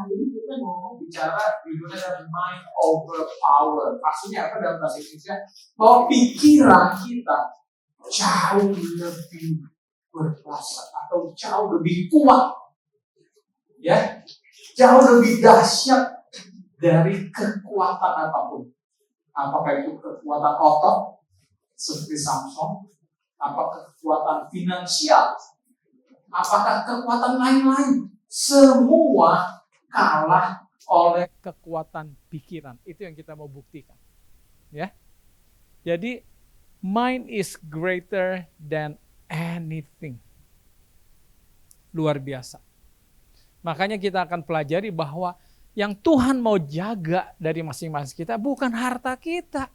hari ini kita mau bicara judulnya mind over power. Maksudnya apa dalam bahasa Indonesia? Bahwa pikiran kita jauh lebih berkuasa atau jauh lebih kuat, ya, jauh lebih dahsyat dari kekuatan apapun. Apakah itu kekuatan otot seperti Samson, apakah kekuatan finansial, apakah kekuatan lain-lain, semua kalah oleh kekuatan pikiran. Itu yang kita mau buktikan, ya. Jadi mind is greater than anything. Luar biasa. Makanya kita akan pelajari bahwa yang Tuhan mau jaga dari masing-masing kita bukan harta kita.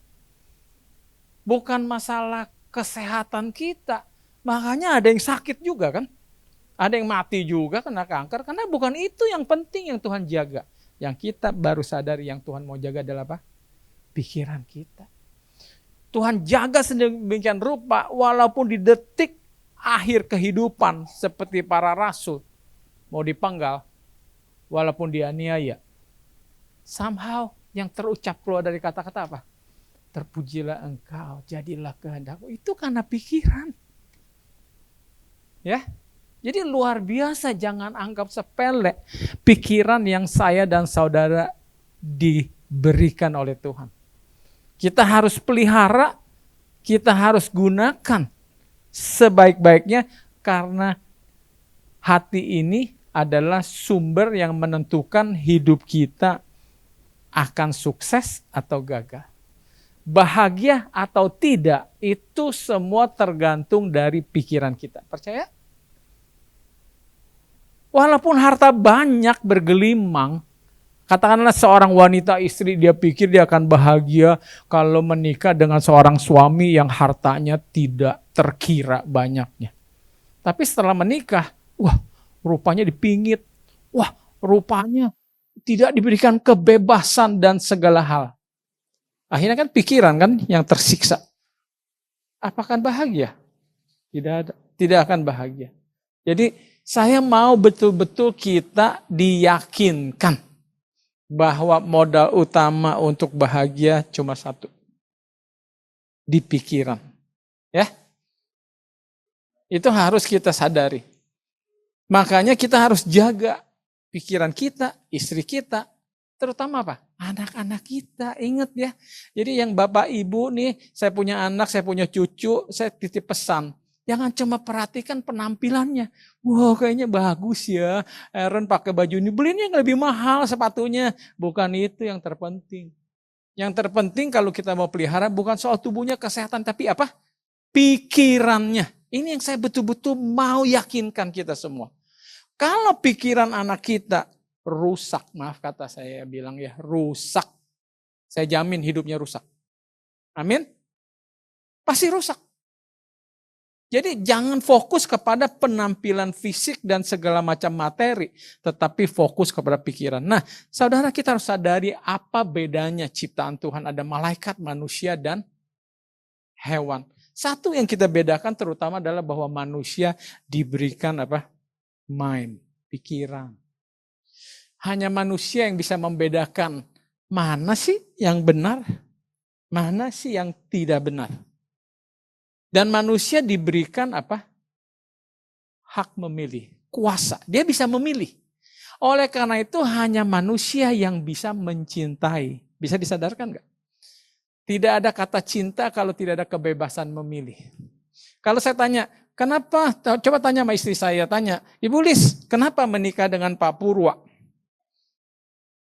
Bukan masalah kesehatan kita. Makanya ada yang sakit juga kan. Ada yang mati juga kena kanker. Karena bukan itu yang penting yang Tuhan jaga. Yang kita baru sadari yang Tuhan mau jaga adalah apa? Pikiran kita. Tuhan jaga sedemikian rupa walaupun di detik akhir kehidupan seperti para rasul mau dipenggal walaupun dianiaya. Somehow yang terucap keluar dari kata-kata apa? Terpujilah engkau, jadilah kehendakmu. Itu karena pikiran. Ya. Jadi luar biasa, jangan anggap sepele pikiran yang saya dan saudara diberikan oleh Tuhan. Kita harus pelihara, kita harus gunakan sebaik-baiknya karena hati ini adalah sumber yang menentukan hidup kita akan sukses atau gagal. Bahagia atau tidak, itu semua tergantung dari pikiran kita. Percaya? Walaupun harta banyak bergelimang, katakanlah seorang wanita istri dia pikir dia akan bahagia kalau menikah dengan seorang suami yang hartanya tidak terkira banyaknya. Tapi setelah menikah, wah rupanya dipingit, wah rupanya tidak diberikan kebebasan dan segala hal. Akhirnya kan pikiran kan yang tersiksa. Apakah bahagia? Tidak akan bahagia. Jadi saya mau betul-betul kita diyakinkan bahwa modal utama untuk bahagia cuma satu. Di pikiran. Ya. Itu harus kita sadari. Makanya kita harus jaga pikiran kita, istri kita, terutama apa? Anak-anak kita. Ingat ya. Jadi yang bapak ibu nih, saya punya anak, saya punya cucu, saya titip pesan. Jangan cuma perhatikan penampilannya. Wow, kayaknya bagus ya. Aaron pakai baju ini. Beliin yang lebih mahal sepatunya. Bukan itu yang terpenting. Yang terpenting kalau kita mau pelihara bukan soal tubuhnya, kesehatan. Tapi apa? Pikirannya. Ini yang saya betul-betul mau yakinkan kita semua. Kalau pikiran anak kita rusak. Maaf kata saya bilang ya, rusak. Saya jamin hidupnya rusak. Amin? Pasti rusak. Jadi jangan fokus kepada penampilan fisik dan segala macam materi, tetapi fokus kepada pikiran. Nah, saudara kita harus sadari apa bedanya ciptaan Tuhan. Ada malaikat, manusia, dan hewan. Satu yang kita bedakan terutama adalah bahwa manusia diberikan apa? Mind, pikiran. Hanya manusia yang bisa membedakan mana sih yang benar, mana sih yang tidak benar. Dan manusia diberikan apa? Hak memilih, kuasa. Dia bisa memilih. Oleh karena itu hanya manusia yang bisa mencintai. Bisa disadarkan nggak? Tidak ada kata cinta kalau tidak ada kebebasan memilih. Kalau saya tanya, kenapa? Coba tanya sama istri saya, tanya, Ibu Lis, kenapa menikah dengan Pak Purwa?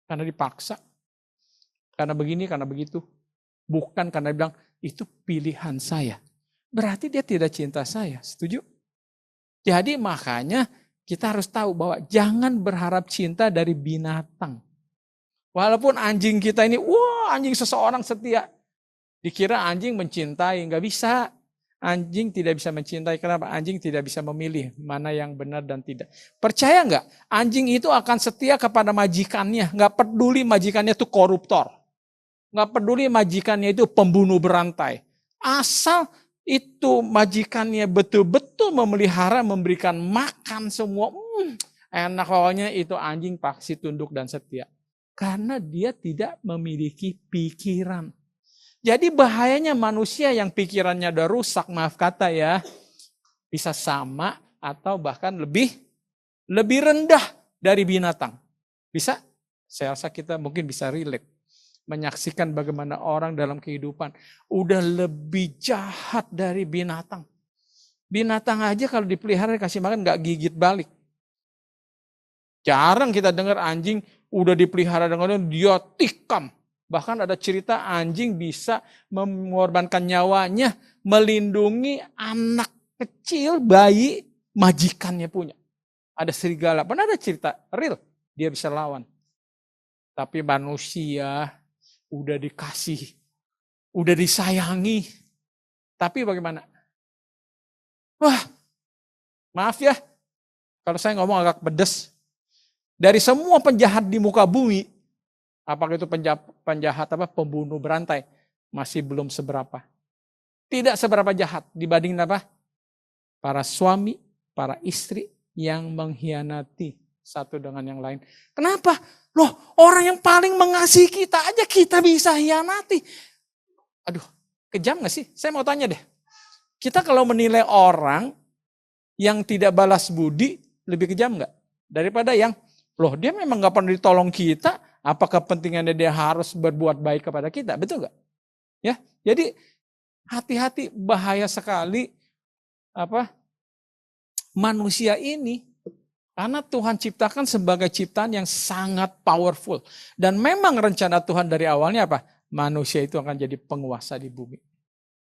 Karena dipaksa. Karena begini, karena begitu. Bukan karena bilang, itu pilihan saya. Berarti dia tidak cinta saya, setuju? Jadi makanya kita harus tahu bahwa jangan berharap cinta dari binatang. Walaupun anjing kita ini, wah anjing seseorang setia. Dikira anjing mencintai, nggak bisa. Anjing tidak bisa mencintai, kenapa? Anjing tidak bisa memilih mana yang benar dan tidak. Percaya nggak? Anjing itu akan setia kepada majikannya, nggak peduli majikannya itu koruptor. Nggak peduli majikannya itu pembunuh berantai. Asal itu majikannya betul-betul memelihara, memberikan makan semua. Enak pokoknya itu anjing pasti tunduk dan setia. Karena dia tidak memiliki pikiran. Jadi bahayanya manusia yang pikirannya udah rusak, maaf kata ya, bisa sama atau bahkan lebih rendah dari binatang. Bisa? Saya rasa kita mungkin bisa relate. Menyaksikan bagaimana orang dalam kehidupan udah lebih jahat dari binatang. Binatang aja kalau dipelihara dikasih makan gak gigit balik. Jarang kita dengar anjing udah dipelihara dengan dia tikam. Bahkan ada cerita anjing bisa mengorbankan nyawanya melindungi anak kecil, bayi, majikannya punya. Ada serigala, pernah ada cerita real, dia bisa lawan. Tapi manusia udah dikasih, udah disayangi. Tapi bagaimana? Wah, maaf ya, kalau saya ngomong agak pedes. Dari semua penjahat di muka bumi, apakah itu penjahat pembunuh berantai, masih belum seberapa. Tidak seberapa jahat dibanding apa? Para suami, para istri yang mengkhianati satu dengan yang lain. Kenapa? Loh, orang yang paling mengasihi kita aja kita bisa hianati. Aduh, kejam gak sih? Saya mau tanya deh. Kita kalau menilai orang yang tidak balas budi, lebih kejam gak? Daripada yang, loh dia memang gak pernah ditolong kita, apa kepentingannya dia harus berbuat baik kepada kita? Betul gak? Ya, jadi hati-hati, bahaya sekali manusia ini. Karena Tuhan ciptakan sebagai ciptaan yang sangat powerful. Dan memang rencana Tuhan dari awalnya apa? Manusia itu akan jadi penguasa di bumi.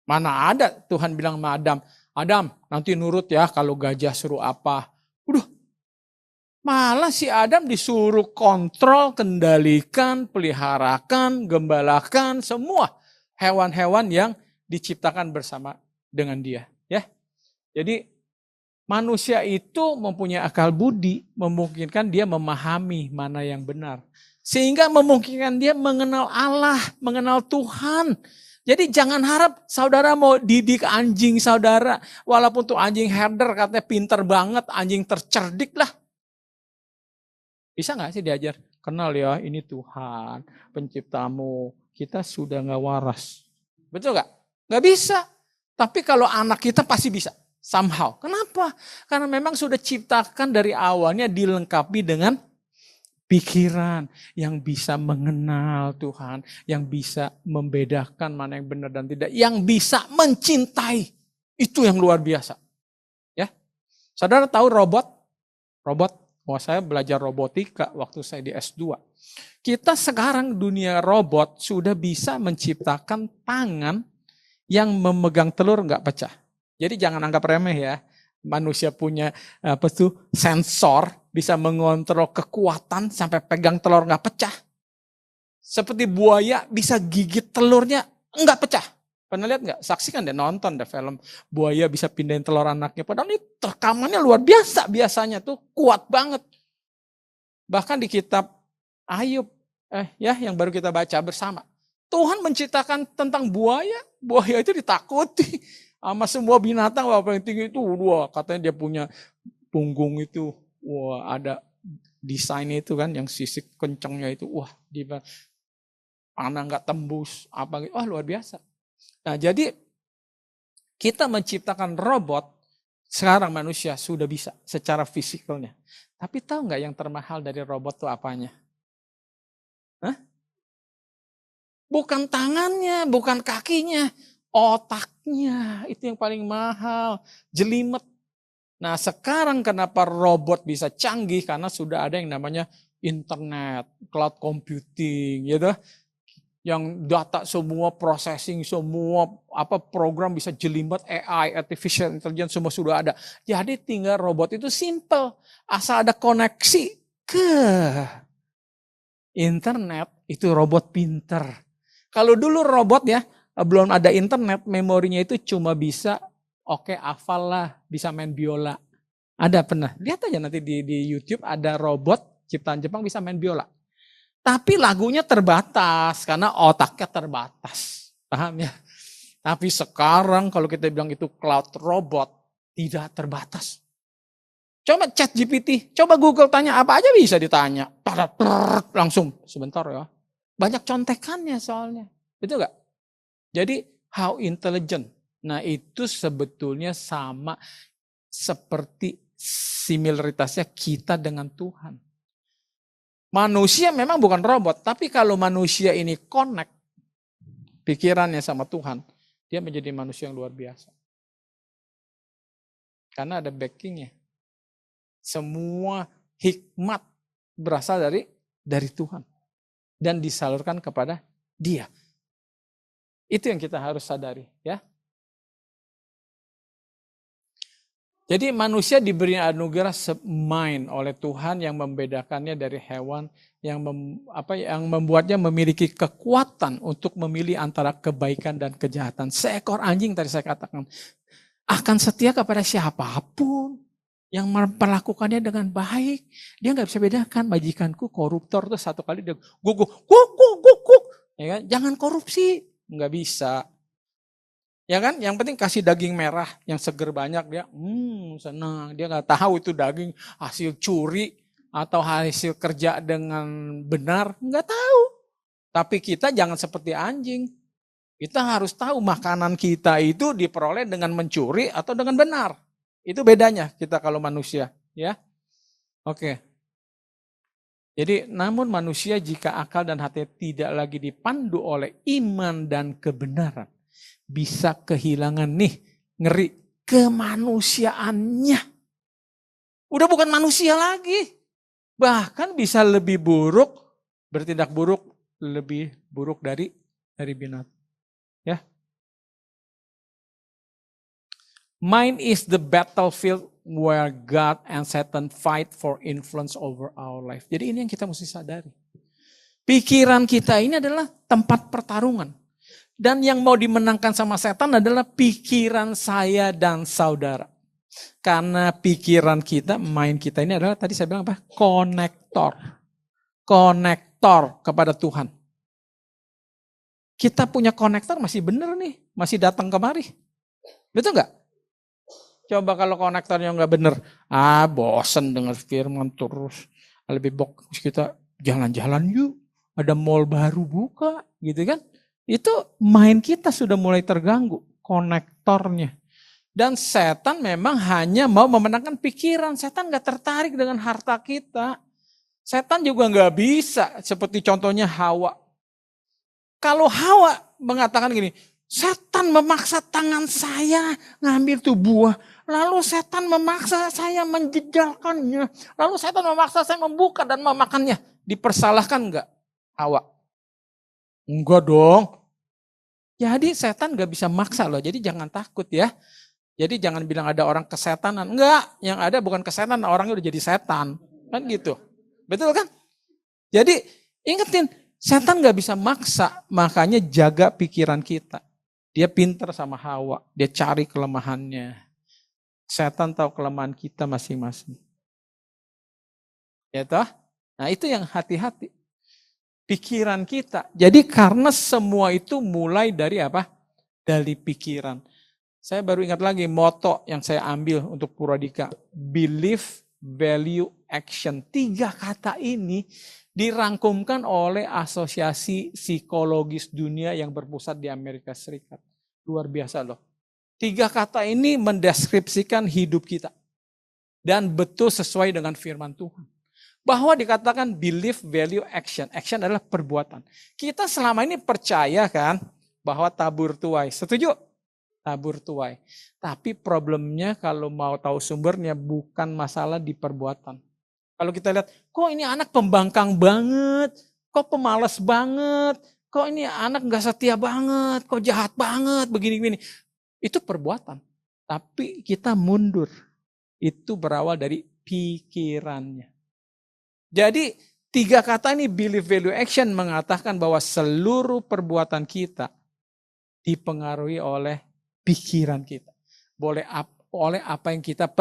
Mana ada Tuhan bilang sama Adam, Adam nanti nurut ya kalau gajah suruh apa. Udah, malah si Adam disuruh kontrol, kendalikan, peliharakan, gembalakan semua hewan-hewan yang diciptakan bersama dengan dia. Ya, jadi manusia itu mempunyai akal budi, memungkinkan dia memahami mana yang benar. Sehingga memungkinkan dia mengenal Allah, mengenal Tuhan. Jadi jangan harap saudara mau didik anjing saudara. Walaupun tuh anjing herder katanya pinter banget, anjing tercerdik lah. Bisa gak sih diajar? Kenal ya ini Tuhan, penciptamu. Kita sudah gak waras. Betul gak? Gak bisa. Tapi kalau anak kita pasti bisa. Somehow. Kenapa? Karena memang sudah ciptakan dari awalnya dilengkapi dengan pikiran yang bisa mengenal Tuhan, yang bisa membedakan mana yang benar dan tidak, yang bisa mencintai. Itu yang luar biasa. Ya. Saudara tahu robot? Saya belajar robotika waktu saya di S2. Kita sekarang dunia robot sudah bisa menciptakan tangan yang memegang telur nggak pecah. Jadi jangan anggap remeh ya. Manusia punya sensor bisa mengontrol kekuatan sampai pegang telur nggak pecah. Seperti buaya bisa gigit telurnya nggak pecah. Pernah lihat nggak? Saksikan deh, nonton deh film buaya bisa pindahin telur anaknya. Padahal ini rekamannya luar biasa biasanya tuh kuat banget. Bahkan di kitab Ayub yang baru kita baca bersama. Tuhan menciptakan tentang buaya. Buaya itu ditakuti. Sama semua binatang apa yang tinggi itu, wah katanya dia punya punggung itu, wah ada desain itu kan yang sisik kencengnya itu, wah di panah nggak tembus apa gitu, wah luar biasa. Nah jadi kita menciptakan robot sekarang manusia sudah bisa secara fisikalnya. Tapi tahu nggak yang termahal dari robot itu apanya? Hah? Bukan tangannya, bukan kakinya. Otaknya itu yang paling mahal, jelimet. Nah sekarang kenapa robot bisa canggih? Karena sudah ada yang namanya internet, cloud computing, gitu. Yang data semua processing, semua program bisa jelimet, AI, artificial intelligence semua sudah ada. Jadi tinggal robot itu simple, asal ada koneksi ke internet itu robot pinter. Kalau dulu robot ya, belum ada internet, memorinya itu cuma bisa, hafal lah, bisa main biola. Ada pernah, lihat aja nanti di YouTube ada robot ciptaan Jepang bisa main biola. Tapi lagunya terbatas, karena otaknya terbatas. Paham ya? Tapi sekarang kalau kita bilang itu cloud robot, tidak terbatas. Coba chat GPT, coba Google tanya apa aja bisa ditanya. Langsung, sebentar ya. Banyak contekannya soalnya. Betul gak? Jadi how intelligent. Nah itu sebetulnya sama seperti similaritasnya kita dengan Tuhan. Manusia memang bukan robot, tapi kalau manusia ini connect pikirannya sama Tuhan, dia menjadi manusia yang luar biasa. Karena ada backingnya. Semua hikmat berasal dari Tuhan. Dan disalurkan kepada Dia. Itu yang kita harus sadari, ya. Jadi manusia diberi anugerah mind oleh Tuhan yang membedakannya dari hewan yang membuatnya memiliki kekuatan untuk memilih antara kebaikan dan kejahatan. Seekor anjing tadi saya katakan akan setia kepada siapapun yang memperlakukannya dengan baik. Dia nggak bisa bedakan majikanku koruptor tuh satu kali dia guguk. Ya kan? Jangan korupsi, nggak bisa. Ya kan, yang penting kasih daging merah yang seger banyak dia, senang. Dia nggak tahu itu daging hasil curi atau hasil kerja dengan benar, nggak tahu. Tapi kita jangan seperti anjing. Kita harus tahu makanan kita itu diperoleh dengan mencuri atau dengan benar. Itu bedanya kita kalau manusia, ya. Oke. Jadi namun manusia jika akal dan hati tidak lagi dipandu oleh iman dan kebenaran, bisa kehilangan ngeri kemanusiaannya. Udah bukan manusia lagi. Bahkan bisa lebih buruk, bertindak buruk, lebih buruk dari binatang. Ya. Mind is the battlefield where God and Satan fight for influence over our life. Jadi ini yang kita mesti sadari. Pikiran kita ini adalah tempat pertarungan. Dan yang mau dimenangkan sama setan adalah pikiran saya dan saudara. Karena pikiran kita, mind kita ini adalah tadi saya bilang apa? Konektor. Konektor kepada Tuhan. Kita punya konektor masih bener nih. Masih datang kemari. Betul gak? Coba kalau konektornya nggak bener, bosen dengar firman terus. Lebih bagus kita jalan-jalan yuk, ada mall baru buka, gitu kan? Itu main kita sudah mulai terganggu, konektornya. Dan setan memang hanya mau memenangkan pikiran, setan nggak tertarik dengan harta kita. Setan juga nggak bisa, seperti contohnya Hawa. Kalau Hawa mengatakan gini, setan memaksa tangan saya ngambil tuh buah. Lalu setan memaksa saya menjejalkannya. Lalu setan memaksa saya membuka dan memakannya. Dipersalahkan enggak Hawa? Enggak dong. Jadi setan enggak bisa maksa loh. Jadi jangan takut ya. Jadi jangan bilang ada orang kesetanan. Enggak. Yang ada bukan kesetanan. Orangnya udah jadi setan. Kan gitu. Betul kan? Jadi ingetin. Setan enggak bisa maksa. Makanya jaga pikiran kita. Dia pintar sama Hawa. Dia cari kelemahannya. Setan tahu kelemahan kita masing-masing. Ya toh? Nah itu yang hati-hati. Pikiran kita. Jadi karena semua itu mulai dari apa? Dari pikiran. Saya baru ingat lagi moto yang saya ambil untuk Puradika. Belief, value, action. 3 kata ini dirangkumkan oleh Asosiasi Psikologis Dunia yang berpusat di Amerika Serikat. Luar biasa loh. 3 kata ini mendeskripsikan hidup kita. Dan betul sesuai dengan firman Tuhan. Bahwa dikatakan belief, value, action. Action adalah perbuatan. Kita selama ini percaya kan bahwa tabur tuai. Setuju? Tabur tuai. Tapi problemnya kalau mau tahu sumbernya bukan masalah di perbuatan. Kalau kita lihat, kok ini anak pembangkang banget. Kok pemalas banget. Kok ini anak gak setia banget. Kok jahat banget. Begini-begini. Itu perbuatan. Tapi kita mundur. Itu berawal dari pikirannya. Jadi 3 kata ini belief, value, action mengatakan bahwa seluruh perbuatan kita dipengaruhi oleh pikiran kita. Oleh apa yang kita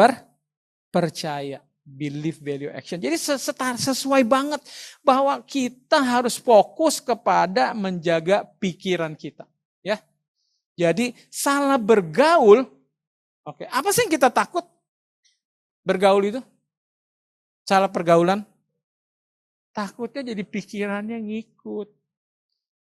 percaya. Belief, value, action. Jadi sesuai banget bahwa kita harus fokus kepada menjaga pikiran kita. Ya. Jadi salah bergaul, oke. Apa sih yang kita takut? Bergaul itu? Salah pergaulan, takutnya jadi pikirannya ngikut.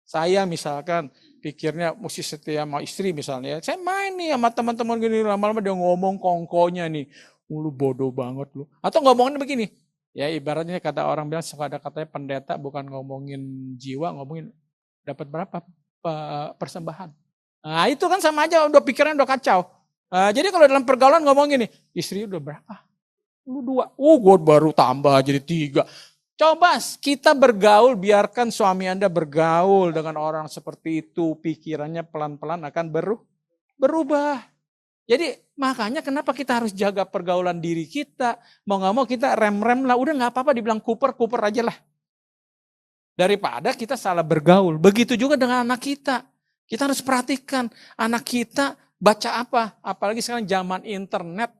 Saya misalkan pikirnya mesti setia sama istri misalnya. Saya main nih sama teman-teman gini, lama-lama dia ngomong kongkonya nih. Lu bodoh banget lu. Atau ngomongin begini. Ya ibaratnya kata orang bilang, suka ada katanya pendeta bukan ngomongin jiwa, ngomongin dapat berapa persembahan. Nah itu kan sama aja, udah pikirannya udah kacau. Jadi kalau dalam pergaulan ngomong gini, istri udah berapa? Lu 2. Gue baru tambah jadi 3. Coba kita bergaul, biarkan suami Anda bergaul dengan orang seperti itu. Pikirannya pelan-pelan akan berubah. Jadi makanya kenapa kita harus jaga pergaulan diri kita. Mau gak mau kita rem-rem lah. Udah gak apa-apa dibilang kuper aja lah. Daripada kita salah bergaul. Begitu juga dengan anak kita. Kita harus perhatikan anak kita baca apa. Apalagi sekarang zaman internet.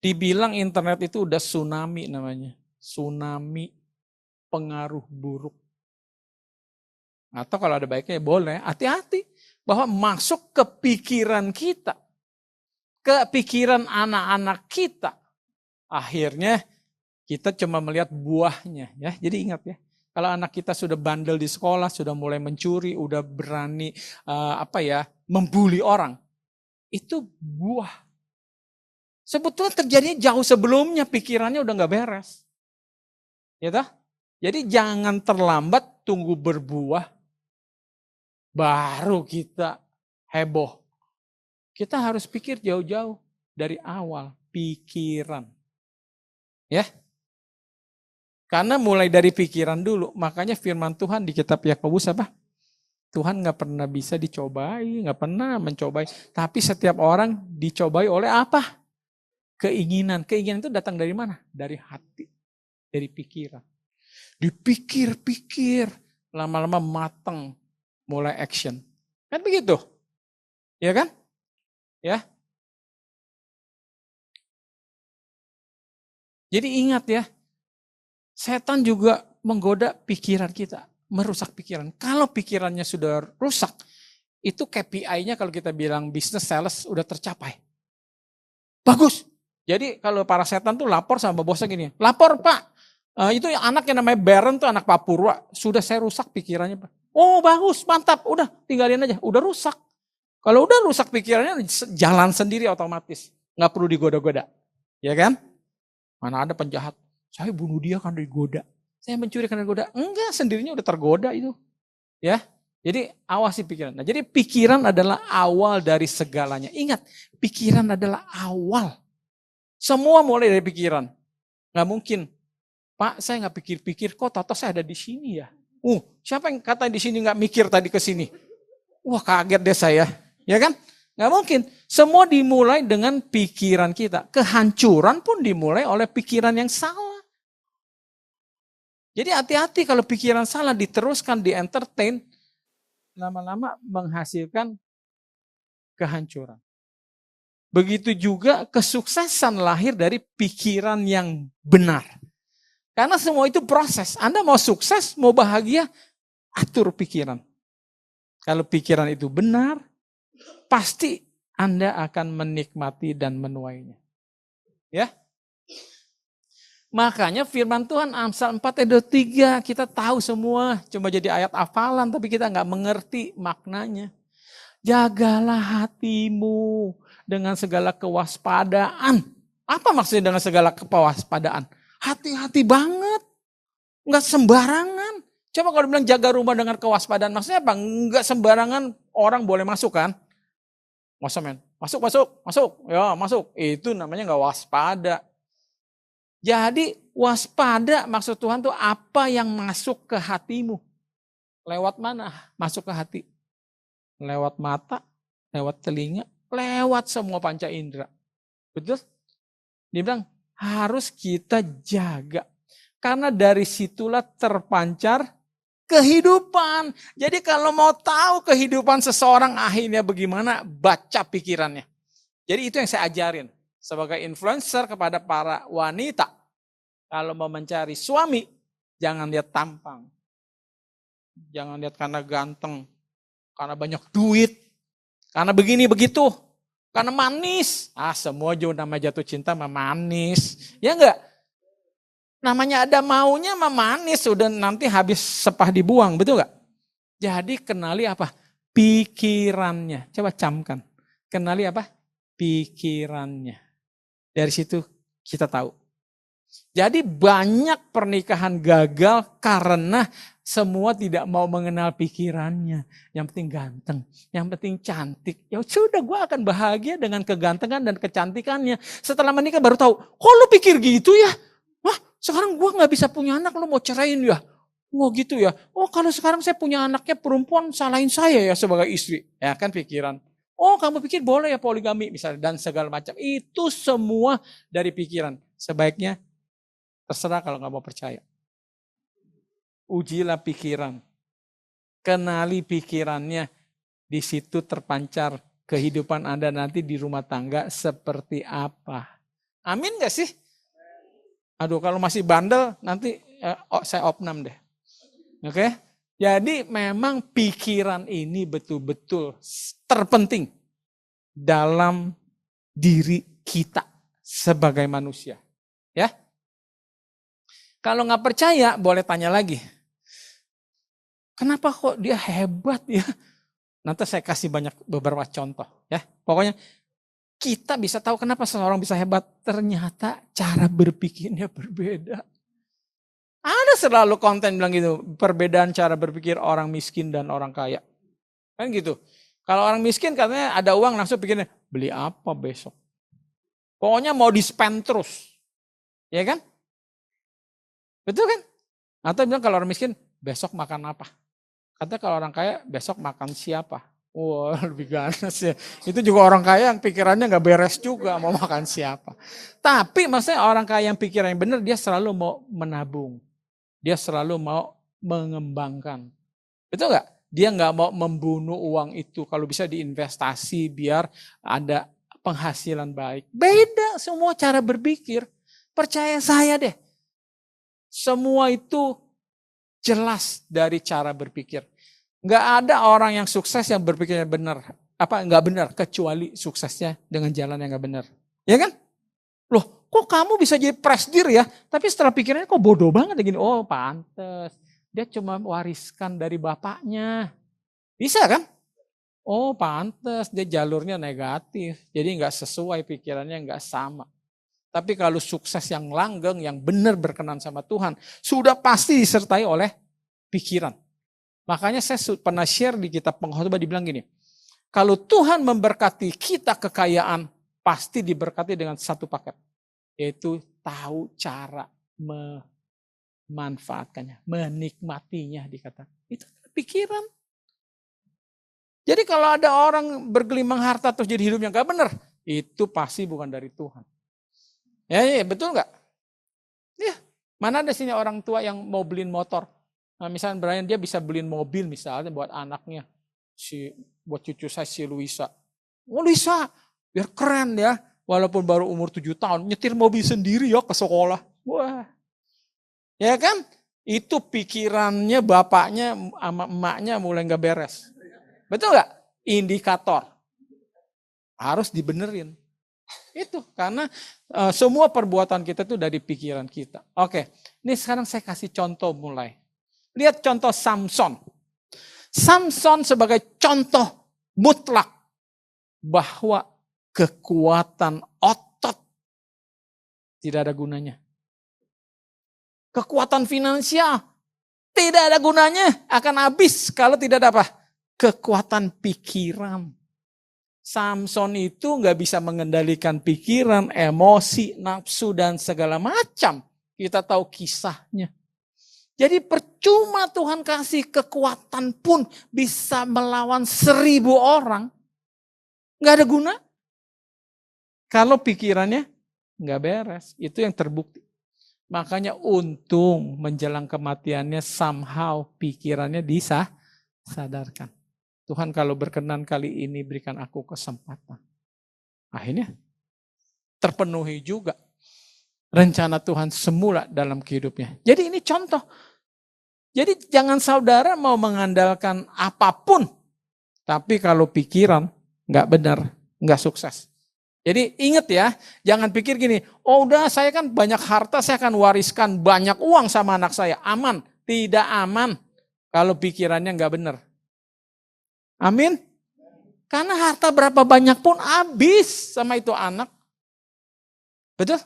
Dibilang internet itu udah tsunami namanya. Tsunami pengaruh buruk. Atau kalau ada baiknya boleh, hati-hati. Bahwa masuk ke pikiran kita. Ke pikiran anak-anak kita. Akhirnya kita cuma melihat buahnya. Ya. Jadi ingat ya. Kalau anak kita sudah bandel di sekolah, sudah mulai mencuri, udah berani membuli orang. Itu buah. Sebetulnya terjadinya jauh sebelumnya, pikirannya udah gak beres. Ya toh? Jadi jangan terlambat, tunggu berbuah, baru kita heboh. Kita harus pikir jauh-jauh dari awal, pikiran. Ya. Karena mulai dari pikiran dulu, makanya firman Tuhan di kitab Yakobus apa? Tuhan gak pernah bisa dicobai, gak pernah mencobai. Tapi setiap orang dicobai oleh apa? Keinginan. Keinginan itu datang dari mana? Dari hati, dari pikiran. Dipikir-pikir, lama-lama mateng, mulai action. Kan begitu? Ya kan? Ya. Jadi ingat ya, setan juga menggoda pikiran kita, merusak pikiran. Kalau pikirannya sudah rusak, itu KPI-nya kalau kita bilang business sales udah tercapai. Bagus. Jadi kalau para setan tuh lapor sama bosnya gini, lapor Pak, itu anak yang namanya Baron tuh anak Papua, sudah saya rusak pikirannya Pak. Oh bagus, mantap, udah tinggalin aja, udah rusak. Kalau udah rusak pikirannya jalan sendiri otomatis, nggak perlu digoda-goda, ya kan? Mana ada penjahat, saya bunuh dia karena digoda, saya mencuri karena digoda, enggak sendirinya udah tergoda itu, ya. Jadi awasi pikiran. Nah, jadi pikiran adalah awal dari segalanya. Ingat, pikiran adalah awal. Semua mulai dari pikiran. Nggak mungkin, Pak saya nggak pikir-pikir kok tato saya ada di sini ya. Siapa yang kata di sini nggak mikir tadi ke sini? Wah kaget deh saya, ya kan? Nggak mungkin. Semua dimulai dengan pikiran kita. Kehancuran pun dimulai oleh pikiran yang salah. Jadi hati-hati kalau pikiran salah diteruskan, di-entertain, lama-lama menghasilkan kehancuran. Begitu juga kesuksesan lahir dari pikiran yang benar. Karena semua itu proses. Anda mau sukses, mau bahagia, atur pikiran. Kalau pikiran itu benar, pasti Anda akan menikmati dan menuainya. Ya. Makanya firman Tuhan Amsal 4 ayat 3 kita tahu semua. Cuma jadi ayat hafalan tapi kita nggak mengerti maknanya. Jagalah hatimu dengan segala kewaspadaan. Apa maksudnya dengan segala kewaspadaan? Hati-hati banget. Enggak sembarangan. Coba kalau bilang jaga rumah dengan kewaspadaan. Maksudnya apa? Enggak sembarangan orang boleh masuk kan? Masa men? Masuk. Ya masuk. Itu namanya enggak waspada. Jadi waspada maksud Tuhan tuh apa yang masuk ke hatimu. Lewat mana masuk ke hati? Lewat mata, lewat telinga, lewat semua panca indera. Betul? Dia bilang harus kita jaga. Karena dari situlah terpancar kehidupan. Jadi kalau mau tahu kehidupan seseorang akhirnya bagaimana, baca pikirannya. Jadi itu yang saya ajarin sebagai influencer kepada para wanita. Kalau mau mencari suami, jangan lihat tampang. Jangan lihat karena ganteng. Karena banyak duit, karena begini begitu, karena manis. Semua juga nama jatuh cinta mah manis. Ya enggak? Namanya ada maunya mah manis, udah nanti habis sepah dibuang, betul gak? Jadi kenali apa? Pikirannya. Coba camkan. Kenali apa? Pikirannya. Dari situ kita tahu. Jadi banyak pernikahan gagal karena semua tidak mau mengenal pikirannya. Yang penting ganteng, yang penting cantik. Ya sudah, gue akan bahagia dengan kegantengan dan kecantikannya. Setelah menikah baru tahu, kok lu pikir gitu ya? Wah, sekarang gue gak bisa punya anak, lu mau ceraiin ya? Wah gitu ya. Oh kalau sekarang saya punya anaknya perempuan, salahin saya ya sebagai istri. Ya kan pikiran. Oh kamu pikir boleh ya poligami misalnya dan segala macam. Itu semua dari pikiran. Sebaiknya terserah kalau nggak mau percaya. Ujilah pikiran. Kenali pikirannya. Di situ terpancar kehidupan Anda nanti di rumah tangga seperti apa. Amin gak sih? Aduh kalau masih bandel nanti saya opnam deh. Oke? Jadi memang pikiran ini betul-betul terpenting dalam diri kita sebagai manusia. Ya. Kalau nggak percaya, boleh tanya lagi. Kenapa kok dia hebat ya? Nanti saya kasih beberapa contoh. Ya, pokoknya kita bisa tahu kenapa seseorang bisa hebat. Ternyata cara berpikirnya berbeda. Ada selalu konten bilang gitu, perbedaan cara berpikir orang miskin dan orang kaya. Kan gitu. Kalau orang miskin katanya ada uang langsung pikirnya, beli apa besok? Pokoknya mau di-spend terus. Ya kan? Betul kan? Atau bilang kalau orang miskin, besok makan apa? Kata kalau orang kaya, besok makan siapa? Wah lebih ganas ya. Itu juga orang kaya yang pikirannya gak beres juga mau makan siapa. Tapi maksudnya orang kaya yang pikirannya benar, dia selalu mau menabung. Dia selalu mau mengembangkan. Betul gak? Dia gak mau membunuh uang itu. Kalau bisa diinvestasi biar ada penghasilan baik. Beda semua cara berpikir. Percaya saya deh. Semua itu jelas dari cara berpikir. Gak ada orang yang sukses yang berpikirnya benar. Gak benar. Kecuali suksesnya dengan jalan yang gak benar. Ya kan? Loh, kok kamu bisa jadi presidir ya? Tapi setelah pikirnya kok bodoh banget ya gini. Oh pantes, dia cuma wariskan dari bapaknya. Bisa kan? Oh pantes, dia jalurnya negatif. Jadi gak sesuai pikirannya, gak sama. Tapi kalau sukses yang langgeng, yang benar berkenan sama Tuhan, sudah pasti disertai oleh pikiran. Makanya saya pernah share di kitab Pengkhotbah dibilang gini. Kalau Tuhan memberkati kita kekayaan, pasti diberkati dengan satu paket. Yaitu tahu cara memanfaatkannya, menikmatinya dikatakan. Itu pikiran. Jadi kalau ada orang bergelimang harta terus jadi hidupnya gak benar, itu pasti bukan dari Tuhan. Ya betul gak? Ya, mana ada sini orang tua yang mau beliin motor. Nah, misalnya Brian dia bisa beliin mobil misalnya buat anaknya. Buat cucu saya si Luisa. Oh Luisa, biar keren ya. Walaupun baru umur 7 tahun, nyetir mobil sendiri ya ke sekolah. Wah. Ya kan? Itu pikirannya bapaknya sama emaknya mulai gak beres. Betul gak? Indikator. Harus dibenerin. Itu karena semua perbuatan kita itu dari pikiran kita. Oke, ini sekarang saya kasih contoh mulai. Lihat contoh Samson. Samson sebagai contoh mutlak bahwa kekuatan otot tidak ada gunanya. Kekuatan finansial tidak ada gunanya, akan habis kalau tidak ada apa? Kekuatan pikiran. Samson itu nggak bisa mengendalikan pikiran, emosi, nafsu dan segala macam. Kita tahu kisahnya. Jadi percuma Tuhan kasih kekuatan pun bisa melawan 1000 orang. Nggak ada guna. Kalau pikirannya nggak beres. Itu yang terbukti. Makanya untung menjelang kematiannya somehow pikirannya disadarkan. Tuhan kalau berkenan kali ini berikan aku kesempatan. Akhirnya terpenuhi juga rencana Tuhan semula dalam kehidupnya. Jadi ini contoh. Jadi jangan saudara mau mengandalkan apapun. Tapi kalau pikiran nggak benar, nggak sukses. Jadi ingat ya, jangan pikir gini, oh udah saya kan banyak harta, saya akan wariskan banyak uang sama anak saya. Aman, tidak aman kalau pikirannya nggak benar. Amin. Karena harta berapa banyak pun habis sama itu anak. Betul?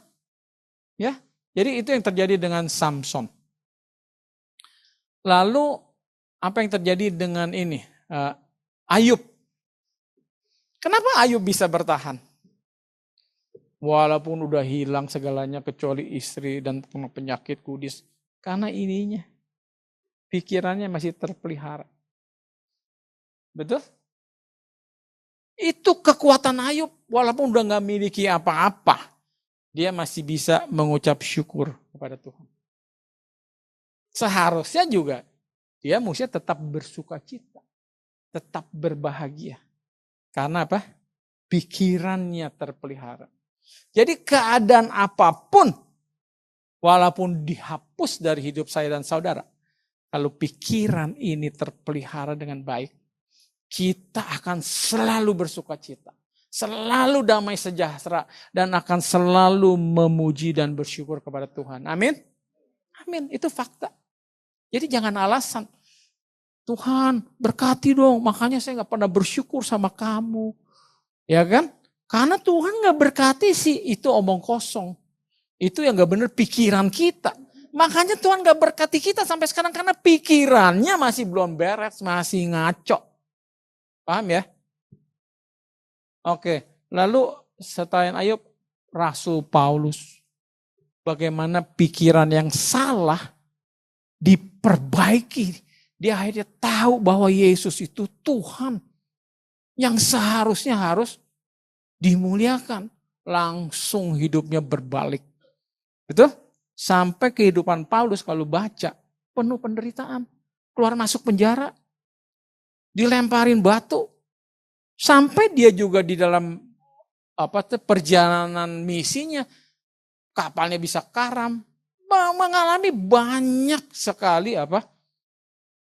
Ya. Jadi itu yang terjadi dengan Samson. Lalu apa yang terjadi dengan ini? Ayub. Kenapa Ayub bisa bertahan? Walaupun udah hilang segalanya kecuali istri dan penyakit kudis. Karena ininya. Pikirannya masih terpelihara. Betul? Itu kekuatan Ayub. Walaupun udah gak miliki apa-apa. Dia masih bisa mengucap syukur kepada Tuhan. Seharusnya juga. Dia mesti tetap bersuka cita. Tetap berbahagia. Karena apa? Pikirannya terpelihara. Jadi keadaan apapun, walaupun dihapus dari hidup saya dan saudara, kalau pikiran ini terpelihara dengan baik, kita akan selalu bersuka cita, selalu damai sejahtera, dan akan selalu memuji dan bersyukur kepada Tuhan. Amin? Amin, itu fakta. Jadi jangan alasan, Tuhan berkati dong, makanya saya gak pernah bersyukur sama kamu. Ya kan? Karena Tuhan gak berkati sih, itu omong kosong. Itu yang gak benar pikiran kita. Makanya Tuhan gak berkati kita sampai sekarang karena pikirannya masih belum beres, masih ngaco. Paham ya? Oke, lalu setelah Ayub, Rasul Paulus. Bagaimana pikiran yang salah diperbaiki. Dia akhirnya tahu bahwa Yesus itu Tuhan. Yang seharusnya harus dimuliakan, langsung hidupnya berbalik. Betul? Sampai kehidupan Paulus kalau baca, penuh penderitaan. Keluar masuk penjara, dilemparin batu. Sampai dia juga di dalam perjalanan misinya, kapalnya bisa karam. Mengalami banyak sekali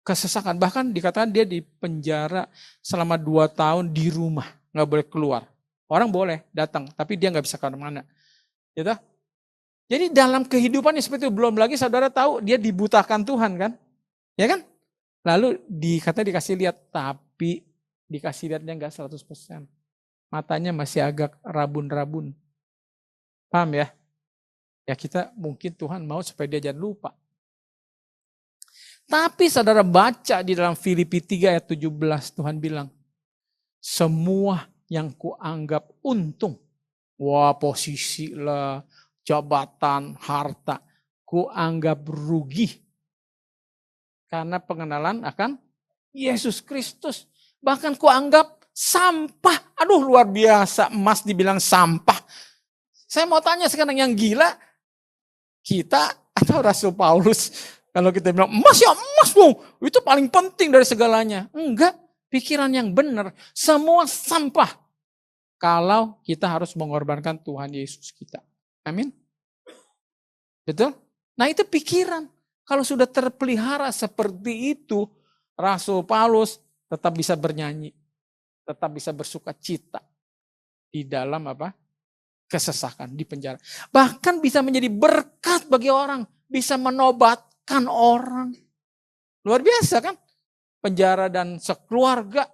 kesesakan. Bahkan dikatakan dia di penjara selama 2 tahun di rumah, gak boleh keluar. Orang boleh datang, tapi dia nggak bisa kemana-mana. Gitu? Jadi dalam kehidupannya seperti itu, belum lagi saudara tahu dia dibutakan Tuhan kan? Ya kan? Lalu dikasih lihat, tapi dikasih lihatnya nggak 100%. Matanya masih agak rabun-rabun. Paham ya? Ya kita mungkin Tuhan mau supaya dia jangan lupa. Tapi saudara baca di dalam Filipi 3 ayat 17, Tuhan bilang, semua yang kuanggap untung. Wah, posisi lah, jabatan, harta. Kuanggap rugi. Karena pengenalan akan Yesus Kristus. Bahkan kuanggap sampah. Aduh, luar biasa. Emas dibilang sampah. Saya mau tanya sekarang yang gila. Kita atau Rasul Paulus. Kalau kita bilang emas ya emas dong. Itu paling penting dari segalanya. Enggak. Pikiran yang benar, semua sampah. Kalau kita harus mengorbankan Tuhan Yesus kita. Amin. Betul? Nah itu pikiran. Kalau sudah terpelihara seperti itu, Rasul Paulus tetap bisa bernyanyi. Tetap bisa bersuka cita. Di dalam kesesakan, di penjara. Bahkan bisa menjadi berkat bagi orang. Bisa menobatkan orang. Luar biasa kan? Penjara dan sekeluarga.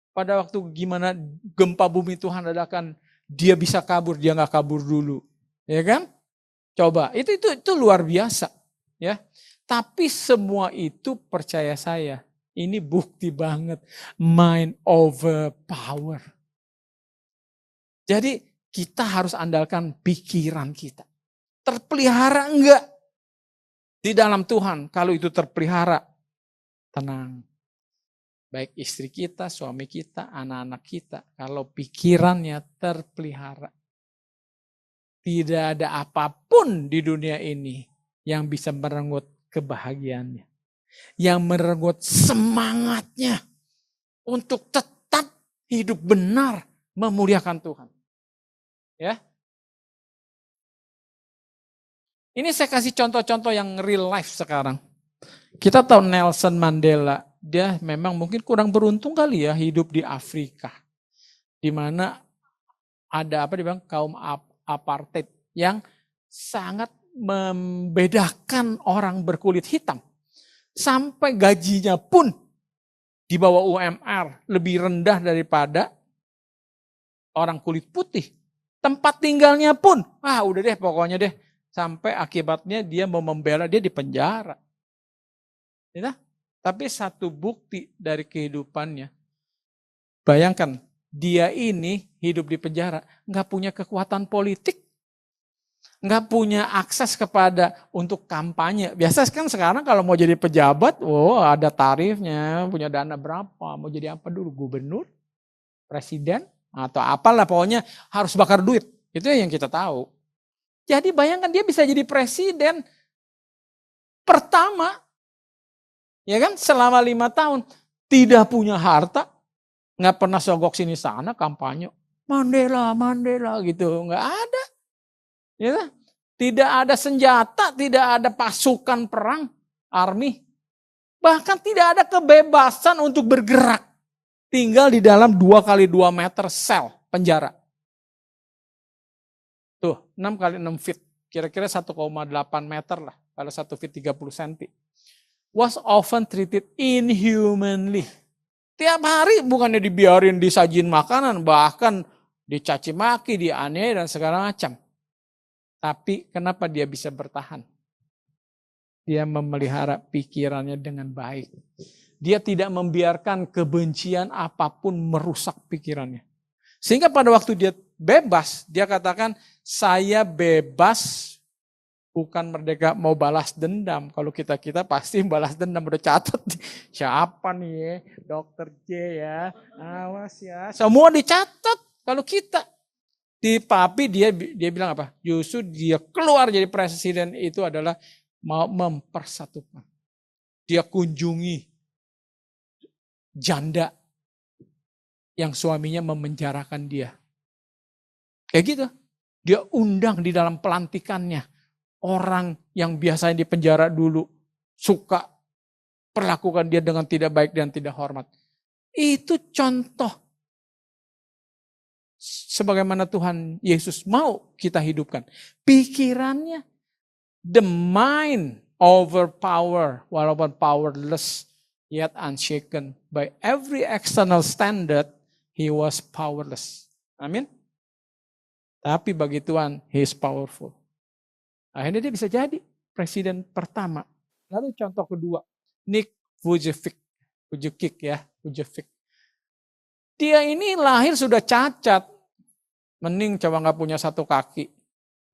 Pada waktu gimana gempa bumi Tuhan adakan, dia bisa kabur, dia nggak kabur dulu. Ya kan? Coba, itu luar biasa. Ya. Tapi semua itu percaya saya, ini bukti banget mind over power. Jadi kita harus andalkan pikiran kita. Terpelihara enggak di dalam Tuhan? Kalau itu terpelihara, tenang. Baik istri kita, suami kita, anak-anak kita. Kalau pikirannya terpelihara. Tidak ada apapun di dunia ini yang bisa merenggut kebahagiaannya. Yang merenggut semangatnya. Untuk tetap hidup benar memuliakan Tuhan. Ya. Ini saya kasih contoh-contoh yang real life sekarang. Kita tahu Nelson Mandela, dia memang mungkin kurang beruntung kali ya hidup di Afrika. Di mana ada apa dibilang kaum apartheid yang sangat membedakan orang berkulit hitam. Sampai gajinya pun di bawah UMR lebih rendah daripada orang kulit putih. Tempat tinggalnya pun, udah deh pokoknya deh. Sampai akibatnya dia mau membela, dia di penjara. Ya, tapi satu bukti dari kehidupannya, bayangkan dia ini hidup di penjara, nggak punya kekuatan politik, nggak punya akses kepada untuk kampanye. Biasa kan sekarang kalau mau jadi pejabat, ada tarifnya, punya dana berapa, mau jadi apa dulu, gubernur, presiden, atau apalah pokoknya harus bakar duit. Itu yang kita tahu. Jadi bayangkan dia bisa jadi presiden pertama, ya kan, selama 5 tahun. Tidak punya harta, nggak pernah sogok sini sana kampanye. Mandela gitu, nggak ada. Ya, tidak ada senjata, tidak ada pasukan perang, army. Bahkan tidak ada kebebasan untuk bergerak. Tinggal di dalam 2x2 meter sel penjara. Tuh, 6x6 feet. Kira-kira 1,8 meter lah. Kalau 1 feet 30 cm. Was often treated inhumanly. Tiap hari bukannya dibiarin disajin makanan, bahkan dicaci maki, dianiaya dan segala macam. Tapi kenapa dia bisa bertahan? Dia memelihara pikirannya dengan baik. Dia tidak membiarkan kebencian apapun merusak pikirannya. Sehingga pada waktu dia bebas, dia katakan, saya bebas bukan merdeka mau balas dendam. Kalau kita pasti balas dendam, udah catat. Siapa nih ya? Dokter J ya, awas ya. Semua dicatat kalau kita. Tapi dia bilang apa? Justru dia keluar jadi presiden itu adalah mau mempersatukan. Dia kunjungi janda yang suaminya memenjarakan dia. Kayak gitu. Dia undang di dalam pelantikannya orang yang biasanya di penjara dulu suka perlakukan dia dengan tidak baik dan tidak hormat. Itu contoh sebagaimana Tuhan Yesus mau kita hidupkan. Pikirannya, the mind overpower, walaupun powerless, yet unshaken. By every external standard, he was powerless. Amin. Tapi bagi Tuhan, he is powerful. Akhirnya dia bisa jadi presiden pertama. Lalu contoh kedua, Nick Vujicic. Dia ini lahir sudah cacat. Mending coba gak punya 1 kaki.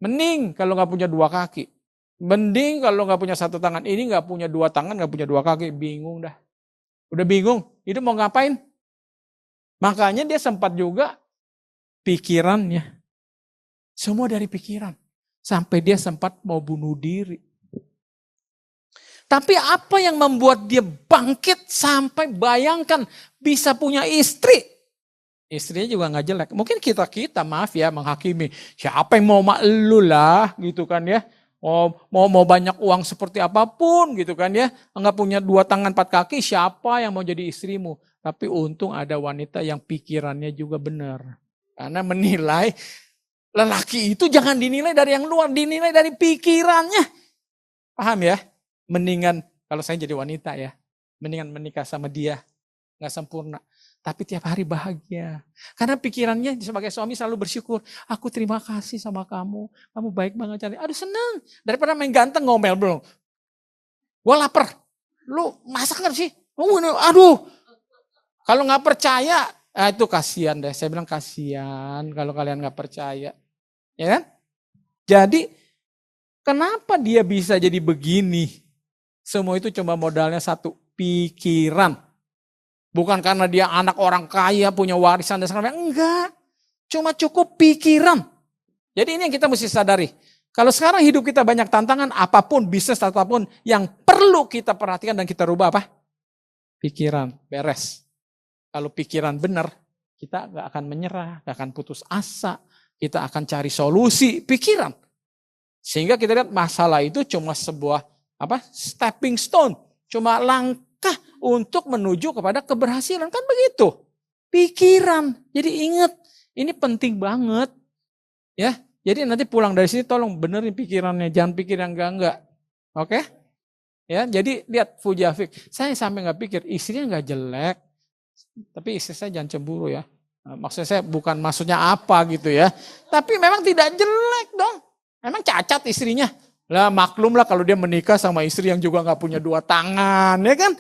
Mending kalau gak punya 2 kaki. Mending kalau gak punya 1 tangan. Ini gak punya 2 tangan, gak punya 2 kaki. Bingung dah. Udah bingung. Itu mau ngapain? Makanya dia sempat juga pikirannya. Semua dari pikiran. Sampai dia sempat mau bunuh diri. Tapi apa yang membuat dia bangkit sampai bayangkan bisa punya istri. Istrinya juga gak jelek. Mungkin kita maaf ya menghakimi. Siapa yang mau lu lah gitu kan ya. Mau banyak uang seperti apapun gitu kan ya. Enggak punya 2 tangan 4 kaki, siapa yang mau jadi istrimu. Tapi untung ada wanita yang pikirannya juga benar. Karena menilai lelaki itu jangan dinilai dari yang luar, dinilai dari pikirannya. Paham ya? Mendingan, kalau saya jadi wanita ya, mendingan menikah sama dia. Gak sempurna. Tapi tiap hari bahagia. Karena pikirannya sebagai suami selalu bersyukur. Aku terima kasih sama kamu. Kamu baik banget. Aduh senang. Daripada main ganteng ngomel belum. Gue lapar. Lu masak gak sih? Aduh. Kalau gak percaya, itu kasihan deh. Saya bilang kasihan kalau kalian gak percaya. Ya kan? Jadi kenapa dia bisa jadi begini? Semua itu cuma modalnya 1, pikiran. Bukan karena dia anak orang kaya, punya warisan dan segala macam. Enggak. Cuma cukup pikiran. Jadi ini yang kita mesti sadari. Kalau sekarang hidup kita banyak tantangan, apapun, bisnis apapun, yang perlu kita perhatikan dan kita rubah apa? Pikiran, beres. Kalau pikiran benar, kita gak akan menyerah, gak akan putus asa. Kita akan cari solusi, pikiran. Sehingga kita lihat masalah itu cuma sebuah stepping stone. Cuma langkah untuk menuju kepada keberhasilan. Kan begitu. Pikiran. Jadi ingat, Ini penting banget. Ya, jadi nanti pulang dari sini tolong benerin pikirannya, jangan pikir yang enggak. Oke? Ya, jadi lihat Fujafik, saya sampai nggak pikir istrinya nggak jelek, tapi istri saya jangan cemburu ya. Maksud saya bukan maksudnya apa gitu ya, tapi memang tidak jelek dong. Memang cacat istrinya. Lah maklum lah kalau dia menikah sama istri yang juga nggak punya dua tangan, ya kan?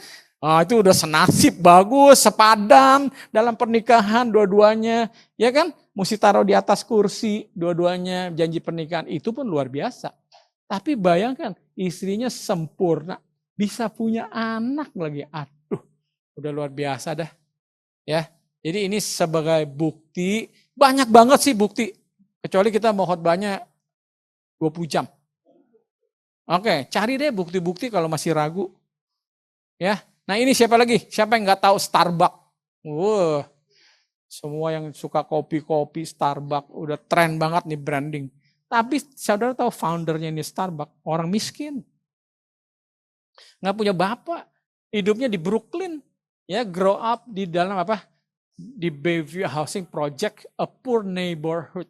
Itu udah senasib bagus, sepadan dalam pernikahan dua-duanya, ya kan? Mesti taruh di atas kursi dua-duanya janji pernikahan itu pun luar biasa. Tapi bayangkan istrinya sempurna, bisa punya anak lagi. Aduh, udah luar biasa dah. Ya, jadi ini sebagai bukti, banyak banget sih bukti. Kecuali kita mau khotbahnya 20 jam. Oke, cari deh bukti-bukti kalau masih ragu. Ya, nah ini siapa lagi? Siapa yang nggak tahu Starbucks? Semua yang suka kopi-kopi Starbucks udah tren banget nih branding. Tapi saudara tahu foundernya ini Starbucks, orang miskin. Nggak punya bapak, hidupnya di Brooklyn. Ya, grow up di dalam apa? Di Bayview Housing Project, a poor neighborhood.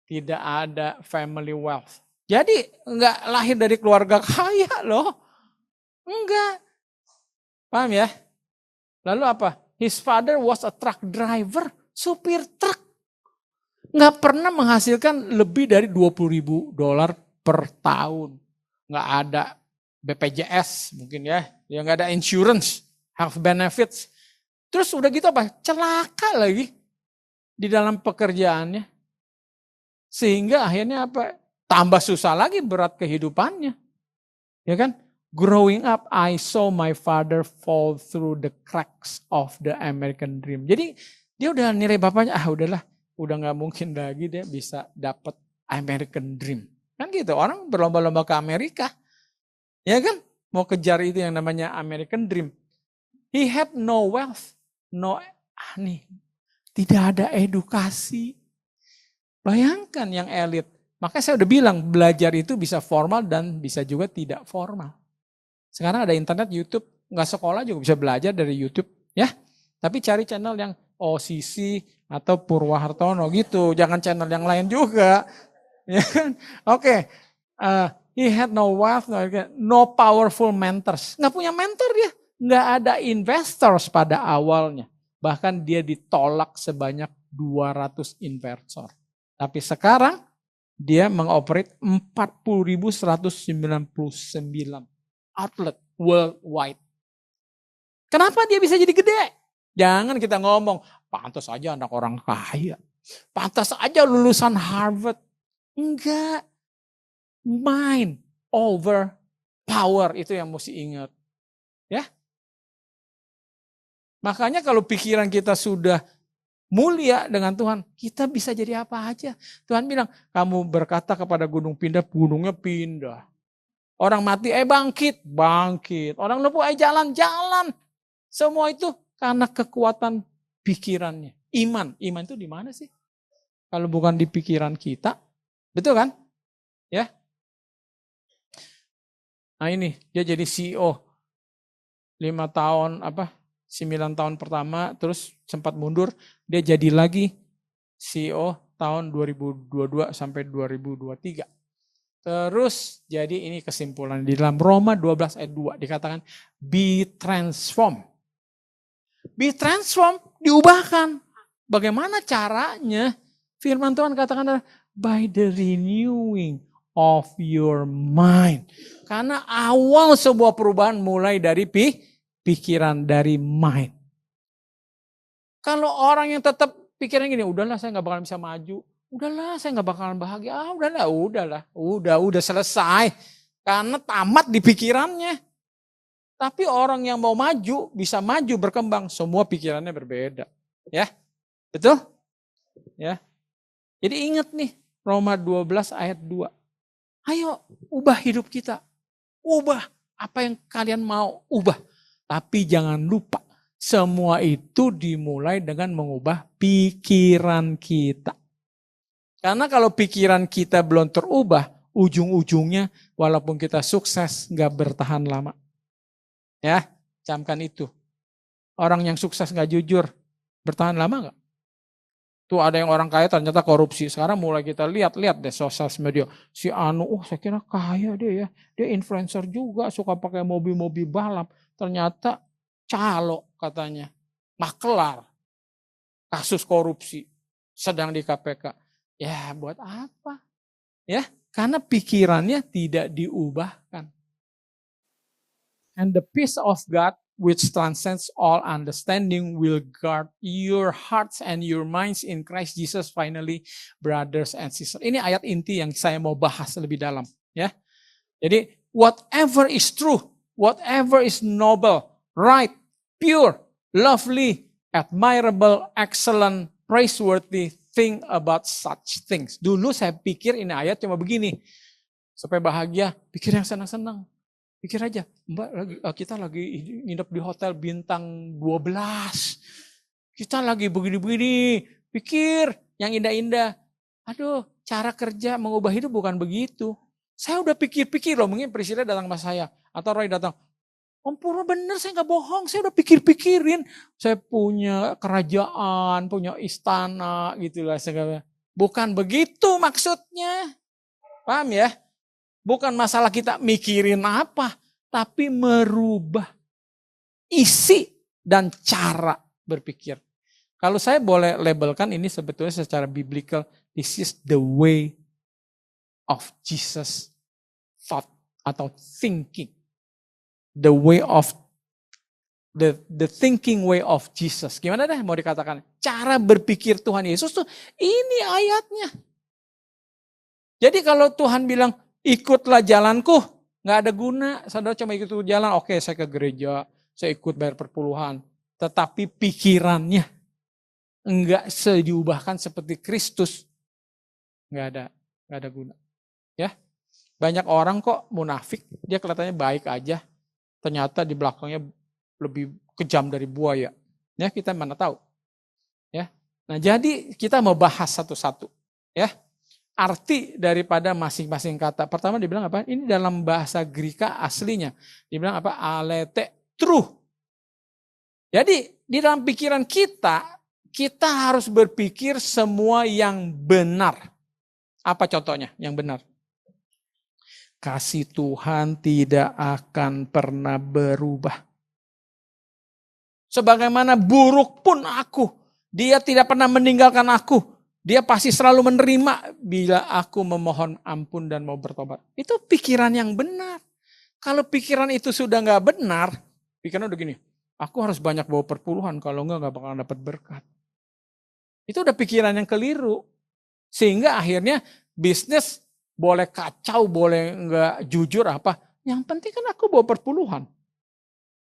Tidak ada family wealth. Jadi nggak lahir dari keluarga kaya loh. Enggak. Paham ya? Lalu apa? His father was a truck driver, supir truk. Nggak pernah menghasilkan lebih dari $20.000 per tahun. Nggak ada BPJS mungkin ya. Ya nggak ada insurance, health benefits. Terus udah gitu apa? Celaka lagi di dalam pekerjaannya. Sehingga akhirnya apa? Tambah susah lagi berat kehidupannya. Ya kan? Growing up, I saw my father fall through the cracks of the American dream. Jadi dia udah nilai bapaknya, udahlah. Udah gak mungkin lagi dia bisa dapat American Dream. Kan gitu, orang berlomba-lomba ke Amerika. Ya kan, mau kejar itu yang namanya American Dream. He had no wealth, tidak ada edukasi. Bayangkan yang elit. Makanya saya udah bilang, belajar itu bisa formal dan bisa juga tidak formal. Sekarang ada internet, YouTube, gak sekolah juga bisa belajar dari YouTube. Ya, tapi cari channel yang OCC atau Purwahartono gitu, jangan channel yang lain juga. Ya kan? Oke. He had no wealth, no powerful mentors. Nggak punya mentor dia, nggak ada investors pada awalnya. Bahkan dia ditolak sebanyak 200 investor. Tapi sekarang dia mengoperate 40.199 outlet worldwide. Kenapa dia bisa jadi gede? Jangan kita ngomong, pantas aja anak orang kaya. Pantas aja lulusan Harvard. Enggak. Mind over power, itu yang mesti ingat. Ya. Makanya kalau pikiran kita sudah mulia dengan Tuhan, kita bisa jadi apa aja. Tuhan bilang, kamu berkata kepada gunung pindah, gunungnya pindah. Orang mati, bangkit, bangkit. Orang lumpuh, jalan, jalan. Semua itu karena kekuatan pikirannya. Iman itu di mana sih? Kalau bukan di pikiran kita. Betul kan? Ya. Nah ini, dia jadi CEO. 9 tahun pertama, terus sempat mundur. Dia jadi lagi CEO tahun 2022 sampai 2023. Terus jadi ini kesimpulan. Di dalam Roma 12 ayat 2 dikatakan, be transformed. Be transformed, diubahkan. Bagaimana caranya? Firman Tuhan katakan by the renewing of your mind. Karena awal sebuah perubahan mulai dari pikiran, dari mind. Kalau orang yang tetap pikiran gini, udahlah saya gak bakalan bisa maju. Udahlah saya gak bakalan bahagia. Udah selesai. Karena tamat di pikirannya. Tapi orang yang mau maju, bisa maju, berkembang, semua pikirannya berbeda. Ya, betul? Ya. Jadi ingat nih, Roma 12 ayat 2. Ayo, ubah hidup kita. Ubah apa yang kalian mau, ubah. Tapi jangan lupa, semua itu dimulai dengan mengubah pikiran kita. Karena kalau pikiran kita belum terubah, ujung-ujungnya walaupun kita sukses, gak bertahan lama. Ya, camkan itu. Orang yang sukses gak jujur, bertahan lama gak? Tuh ada yang orang kaya ternyata korupsi. Sekarang mulai kita lihat deh sosial media. Si Anu, saya kira kaya dia ya. Dia influencer juga, suka pakai mobil-mobil balap. Ternyata calo katanya. Makelar. Kasus korupsi. Sedang di KPK. Ya buat apa? Ya, karena pikirannya tidak diubahkan. And the peace of God which transcends all understanding will guard your hearts and your minds in Christ Jesus finally, brothers and sisters. Ini ayat inti yang saya mau bahas lebih dalam, ya. Jadi, whatever is true, whatever is noble, right, pure, lovely, admirable, excellent, praiseworthy, think about such things. Dulu saya pikir ini ayat cuma begini, supaya bahagia, pikir yang senang-senang. Pikir aja, Mbak, kita lagi nginep di hotel bintang 12. Kita lagi begini-begini. Pikir yang indah-indah. Aduh, cara kerja mengubah hidup bukan begitu. Saya udah pikir-pikir loh, mungkin Priscilla datang sama saya. Atau Roy datang. Om Purwo bener, saya gak bohong. Saya udah pikir-pikirin. Saya punya kerajaan, punya istana gitu lah. Bukan begitu maksudnya. Paham ya? Bukan masalah kita mikirin apa, tapi merubah isi dan cara berpikir. Kalau saya boleh labelkan ini sebetulnya secara biblical, this is the way of Jesus thought atau thinking. The way of the thinking way of Jesus. Gimana deh mau dikatakan? Cara berpikir Tuhan Yesus tuh ini ayatnya. Jadi kalau Tuhan bilang ikutlah jalanku, nggak ada guna. Saudara cuma ikut jalan, oke saya ke gereja, saya ikut bayar perpuluhan. Tetapi pikirannya nggak diubahkan seperti Kristus, nggak ada guna. Ya, banyak orang kok munafik, dia kelihatannya baik aja, ternyata di belakangnya lebih kejam dari buaya. Ya kita mana tahu. Ya, nah jadi kita mau bahas satu-satu. Ya. Arti daripada masing-masing kata. Pertama dibilang apa? Ini dalam bahasa Greka aslinya. Dibilang apa? Alete, true. Jadi di dalam pikiran kita harus berpikir semua yang benar. Apa contohnya yang benar? Kasih Tuhan tidak akan pernah berubah. Sebagaimana buruk pun aku, Dia tidak pernah meninggalkan aku. Dia pasti selalu menerima bila aku memohon ampun dan mau bertobat. Itu pikiran yang benar. Kalau pikiran itu sudah gak benar, pikiran udah gini, aku harus banyak bawa perpuluhan, kalau enggak gak bakal dapat berkat. Itu udah pikiran yang keliru. Sehingga akhirnya bisnis boleh kacau, boleh gak jujur apa. Yang penting kan aku bawa perpuluhan.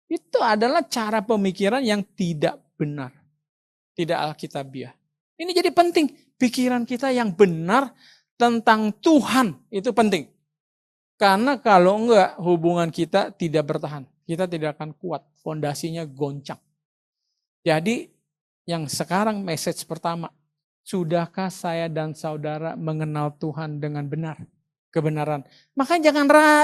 Itu adalah cara pemikiran yang tidak benar. Tidak alkitabiah. Ini jadi penting. Pikiran kita yang benar tentang Tuhan itu penting. Karena kalau enggak hubungan kita tidak bertahan. Kita tidak akan kuat. Fondasinya goncang. Jadi yang sekarang message pertama. Sudahkah saya dan saudara mengenal Tuhan dengan benar? Kebenaran. Makanya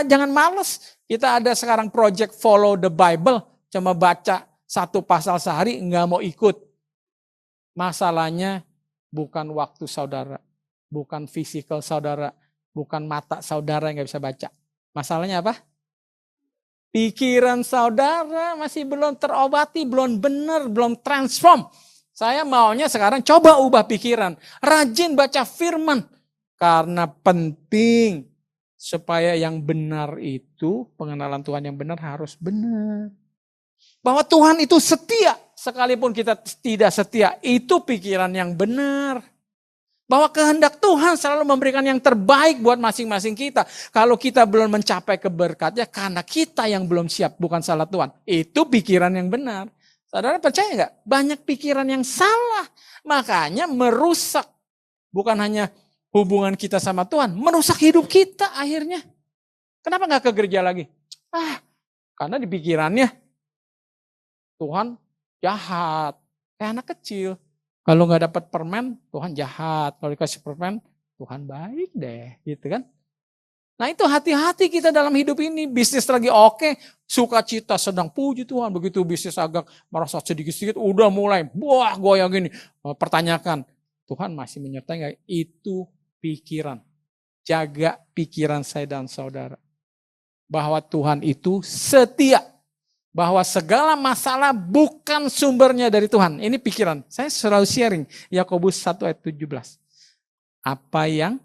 jangan males. Kita ada sekarang project Follow the Bible. Cuma baca satu pasal sehari enggak mau ikut. Masalahnya bukan waktu saudara, bukan fisikal saudara, bukan mata saudara yang gak bisa baca. Masalahnya apa? Pikiran saudara masih belum terobati, belum benar, belum transform. Saya maunya sekarang coba ubah pikiran. Rajin baca firman. Karena penting supaya yang benar itu, pengenalan Tuhan yang benar harus benar. Bahwa Tuhan itu setia. Sekalipun kita tidak setia, itu pikiran yang benar. Bahwa kehendak Tuhan selalu memberikan yang terbaik buat masing-masing kita. Kalau kita belum mencapai keberkatnya, karena kita yang belum siap, bukan salah Tuhan. Itu pikiran yang benar. Saudara percaya nggak? Banyak pikiran yang salah. Makanya merusak. Bukan hanya hubungan kita sama Tuhan, merusak hidup kita akhirnya. Kenapa nggak ke gereja lagi? Karena di pikirannya Tuhan jahat, kayak anak kecil. Kalau nggak dapat permen, Tuhan jahat. Kalau dikasih permen, Tuhan baik deh, gitu kan? Nah itu hati-hati kita dalam hidup ini. Bisnis lagi oke, sukacita sedang puji Tuhan. Begitu bisnis agak merasa sedikit-sedikit, udah mulai, wah goyang gini. Pertanyakan, Tuhan masih menyertai nggak? Itu pikiran. Jaga pikiran saya dan saudara. Bahwa Tuhan itu setia. Bahwa segala masalah bukan sumbernya dari Tuhan. Ini pikiran. Saya selalu sharing. Yakobus 1 ayat 17. Apa yang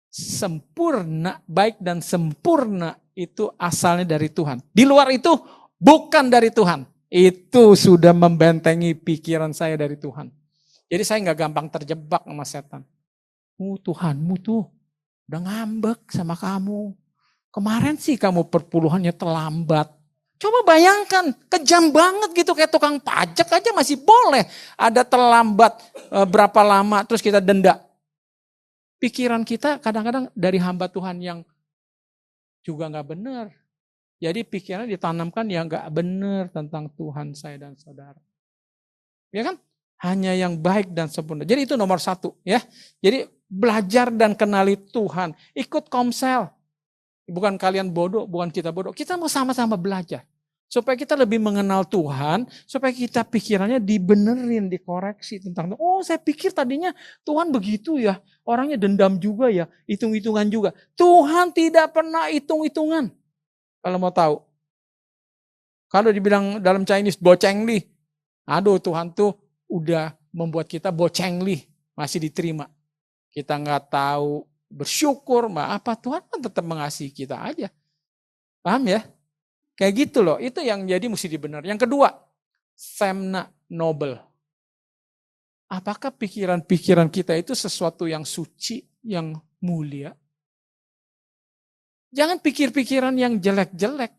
sempurna, baik dan sempurna itu asalnya dari Tuhan. Di luar itu bukan dari Tuhan. Itu sudah membentengi pikiran saya dari Tuhan. Jadi saya nggak gampang terjebak sama setan. Tuhanmu tuh udah ngambek sama kamu. Kemarin sih kamu perpuluhannya terlambat. Coba bayangkan, kejam banget gitu kayak tukang pajak aja masih boleh. Ada terlambat berapa lama terus kita denda. Pikiran kita kadang-kadang dari hamba Tuhan yang juga gak benar. Jadi pikirannya ditanamkan yang gak benar tentang Tuhan saya dan saudara. Ya kan? Hanya yang baik dan sempurna. Jadi itu nomor 1 ya. Jadi belajar dan kenali Tuhan. Ikut komsel. Bukan kalian bodoh, bukan kita bodoh. Kita mau sama-sama belajar. Supaya kita lebih mengenal Tuhan. Supaya kita pikirannya dibenerin, dikoreksi tentang, oh saya pikir tadinya Tuhan begitu ya. Orangnya dendam juga ya. Hitung-hitungan juga. Tuhan tidak pernah hitung-hitungan. Kalau mau tahu. Kalau dibilang dalam Chinese, boceng li. Aduh Tuhan tuh udah membuat kita boceng li. Masih diterima. Kita nggak tahu bersyukur, apa Tuhan kan tetap mengasihi kita aja. Paham ya? Kayak gitu loh, itu yang jadi mesti dibenar. Yang kedua, semna nobel. Apakah pikiran-pikiran kita itu sesuatu yang suci, yang mulia? Jangan pikir-pikiran yang jelek-jelek.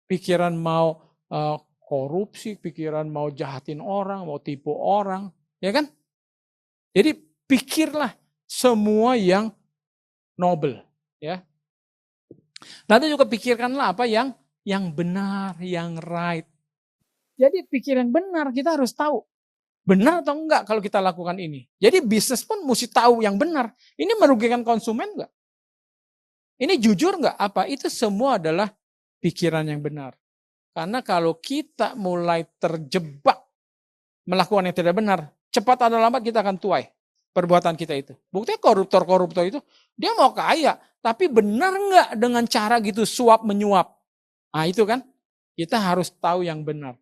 Pikiran mau korupsi, pikiran mau jahatin orang, mau tipu orang. Ya kan? Jadi pikirlah semua yang nobel, ya. Nanti juga pikirkanlah apa yang benar, yang right. Jadi pikir yang benar, kita harus tahu benar atau enggak kalau kita lakukan ini. Jadi bisnis pun mesti tahu yang benar. Ini merugikan konsumen enggak? Ini jujur enggak? Apa? Itu semua adalah pikiran yang benar. Karena kalau kita mulai terjebak melakukan yang tidak benar, cepat atau lambat kita akan tuai perbuatan kita itu. Buktinya koruptor-koruptor itu, dia mau kaya, tapi benar nggak dengan cara gitu suap menyuap? Nah itu kan, kita harus tahu yang benar.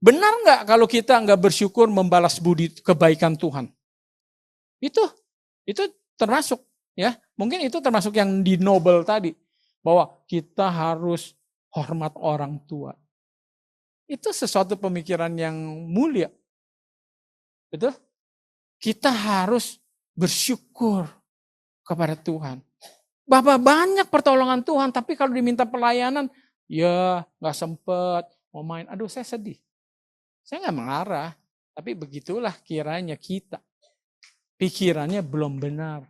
Benar nggak kalau kita nggak bersyukur membalas budi kebaikan Tuhan? Itu termasuk ya, mungkin itu termasuk yang di Nobel tadi, bahwa kita harus hormat orang tua. Itu sesuatu pemikiran yang mulia, betul? Kita harus bersyukur kepada Tuhan. Bahwa banyak pertolongan Tuhan, tapi kalau diminta pelayanan, ya nggak sempet, mau main. Aduh saya sedih. Saya nggak marah, tapi begitulah kiranya kita. Pikirannya belum benar.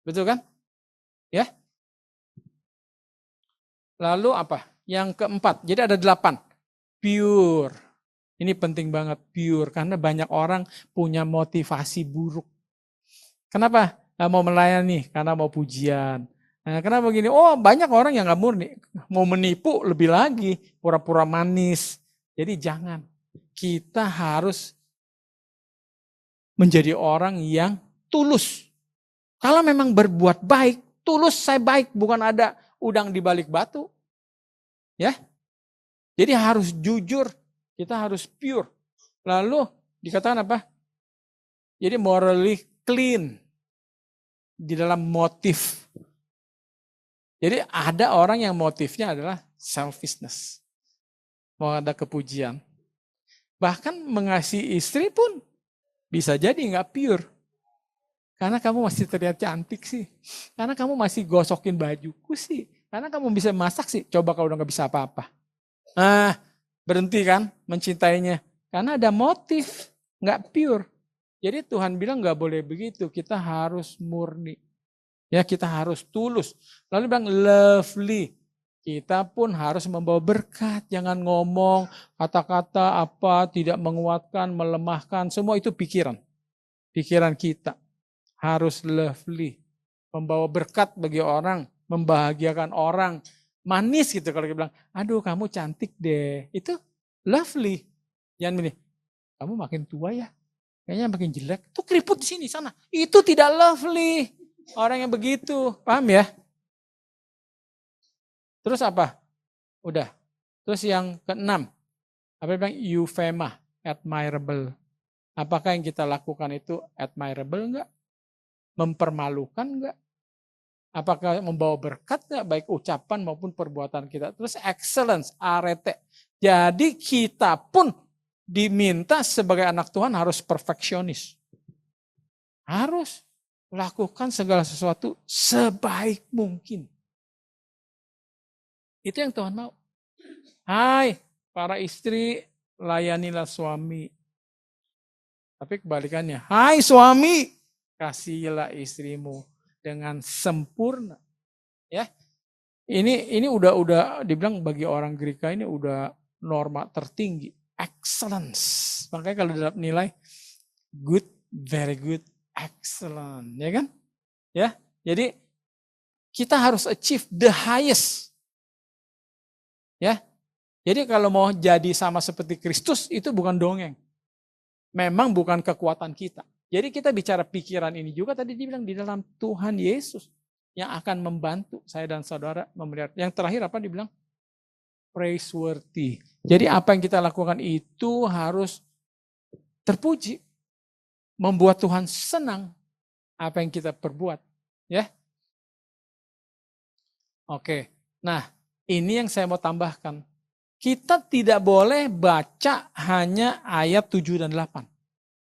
Betul kan? Ya. Lalu apa? Yang keempat, jadi ada 8. Pure. Ini penting banget, pure. Karena banyak orang punya motivasi buruk. Kenapa? Nggak mau melayani, karena mau pujian. Nah, kenapa begini? Oh banyak orang yang nggak murni. Mau menipu lebih lagi, pura-pura manis. Jadi jangan. Kita harus menjadi orang yang tulus. Kalau memang berbuat baik, tulus saya baik. Bukan ada udang di balik batu. Ya. Jadi harus jujur. Kita harus pure. Lalu dikatakan apa? Jadi morally clean. Di dalam motif. Jadi ada orang yang motifnya adalah selfishness. Mau ada kepujian. Bahkan mengasihi istri pun bisa jadi nggak pure. Karena kamu masih terlihat cantik sih. Karena kamu masih gosokin bajuku sih. Karena kamu bisa masak sih. Coba kalau udah nggak bisa apa-apa. Nah, berhenti kan mencintainya. Karena ada motif, nggak pure. Jadi Tuhan bilang nggak boleh begitu. Kita harus murni. Ya kita harus tulus. Lalu bilang lovely. Kita pun harus membawa berkat. Jangan ngomong kata-kata apa, tidak menguatkan, melemahkan. Semua itu pikiran. Pikiran kita. Harus lovely. Membawa berkat bagi orang. Membahagiakan orang. Manis gitu kalau kita bilang, aduh kamu cantik deh. Itu lovely. Jangan begini, kamu makin tua ya. kayaknya makin jelek. Tuh keriput di sini, sana. Itu tidak lovely. Orang yang begitu, paham ya? Terus apa? Udah. Terus yang keenam, apa bilang euphema, admirable. Apakah yang kita lakukan itu admirable enggak? Mempermalukan enggak? Apakah membawa berkat enggak? Baik ucapan maupun perbuatan kita. Terus excellence, arete. Jadi kita pun diminta sebagai anak Tuhan harus perfeksionis. Harus lakukan segala sesuatu sebaik mungkin. Itu yang Tuhan mau. Hai, para istri, layanilah suami. Tapi kebalikannya, hai suami, kasihilah istrimu dengan sempurna. Ya, ini udah dibilang bagi orang Greka ini udah norma tertinggi, excellence. Makanya kalau dalam nilai good, very good, excellent, ya kan? Ya, jadi kita harus achieve the highest. Ya, jadi kalau mau jadi sama seperti Kristus itu bukan dongeng. Memang bukan kekuatan kita. Jadi kita bicara pikiran ini juga tadi dibilang di dalam Tuhan Yesus yang akan membantu saya dan saudara memelihara. Yang terakhir apa dibilang? Praiseworthy. Jadi apa yang kita lakukan itu harus terpuji. Membuat Tuhan senang apa yang kita perbuat. Ya. Oke. Nah, ini yang saya mau tambahkan. Kita tidak boleh baca hanya ayat 7 dan 8.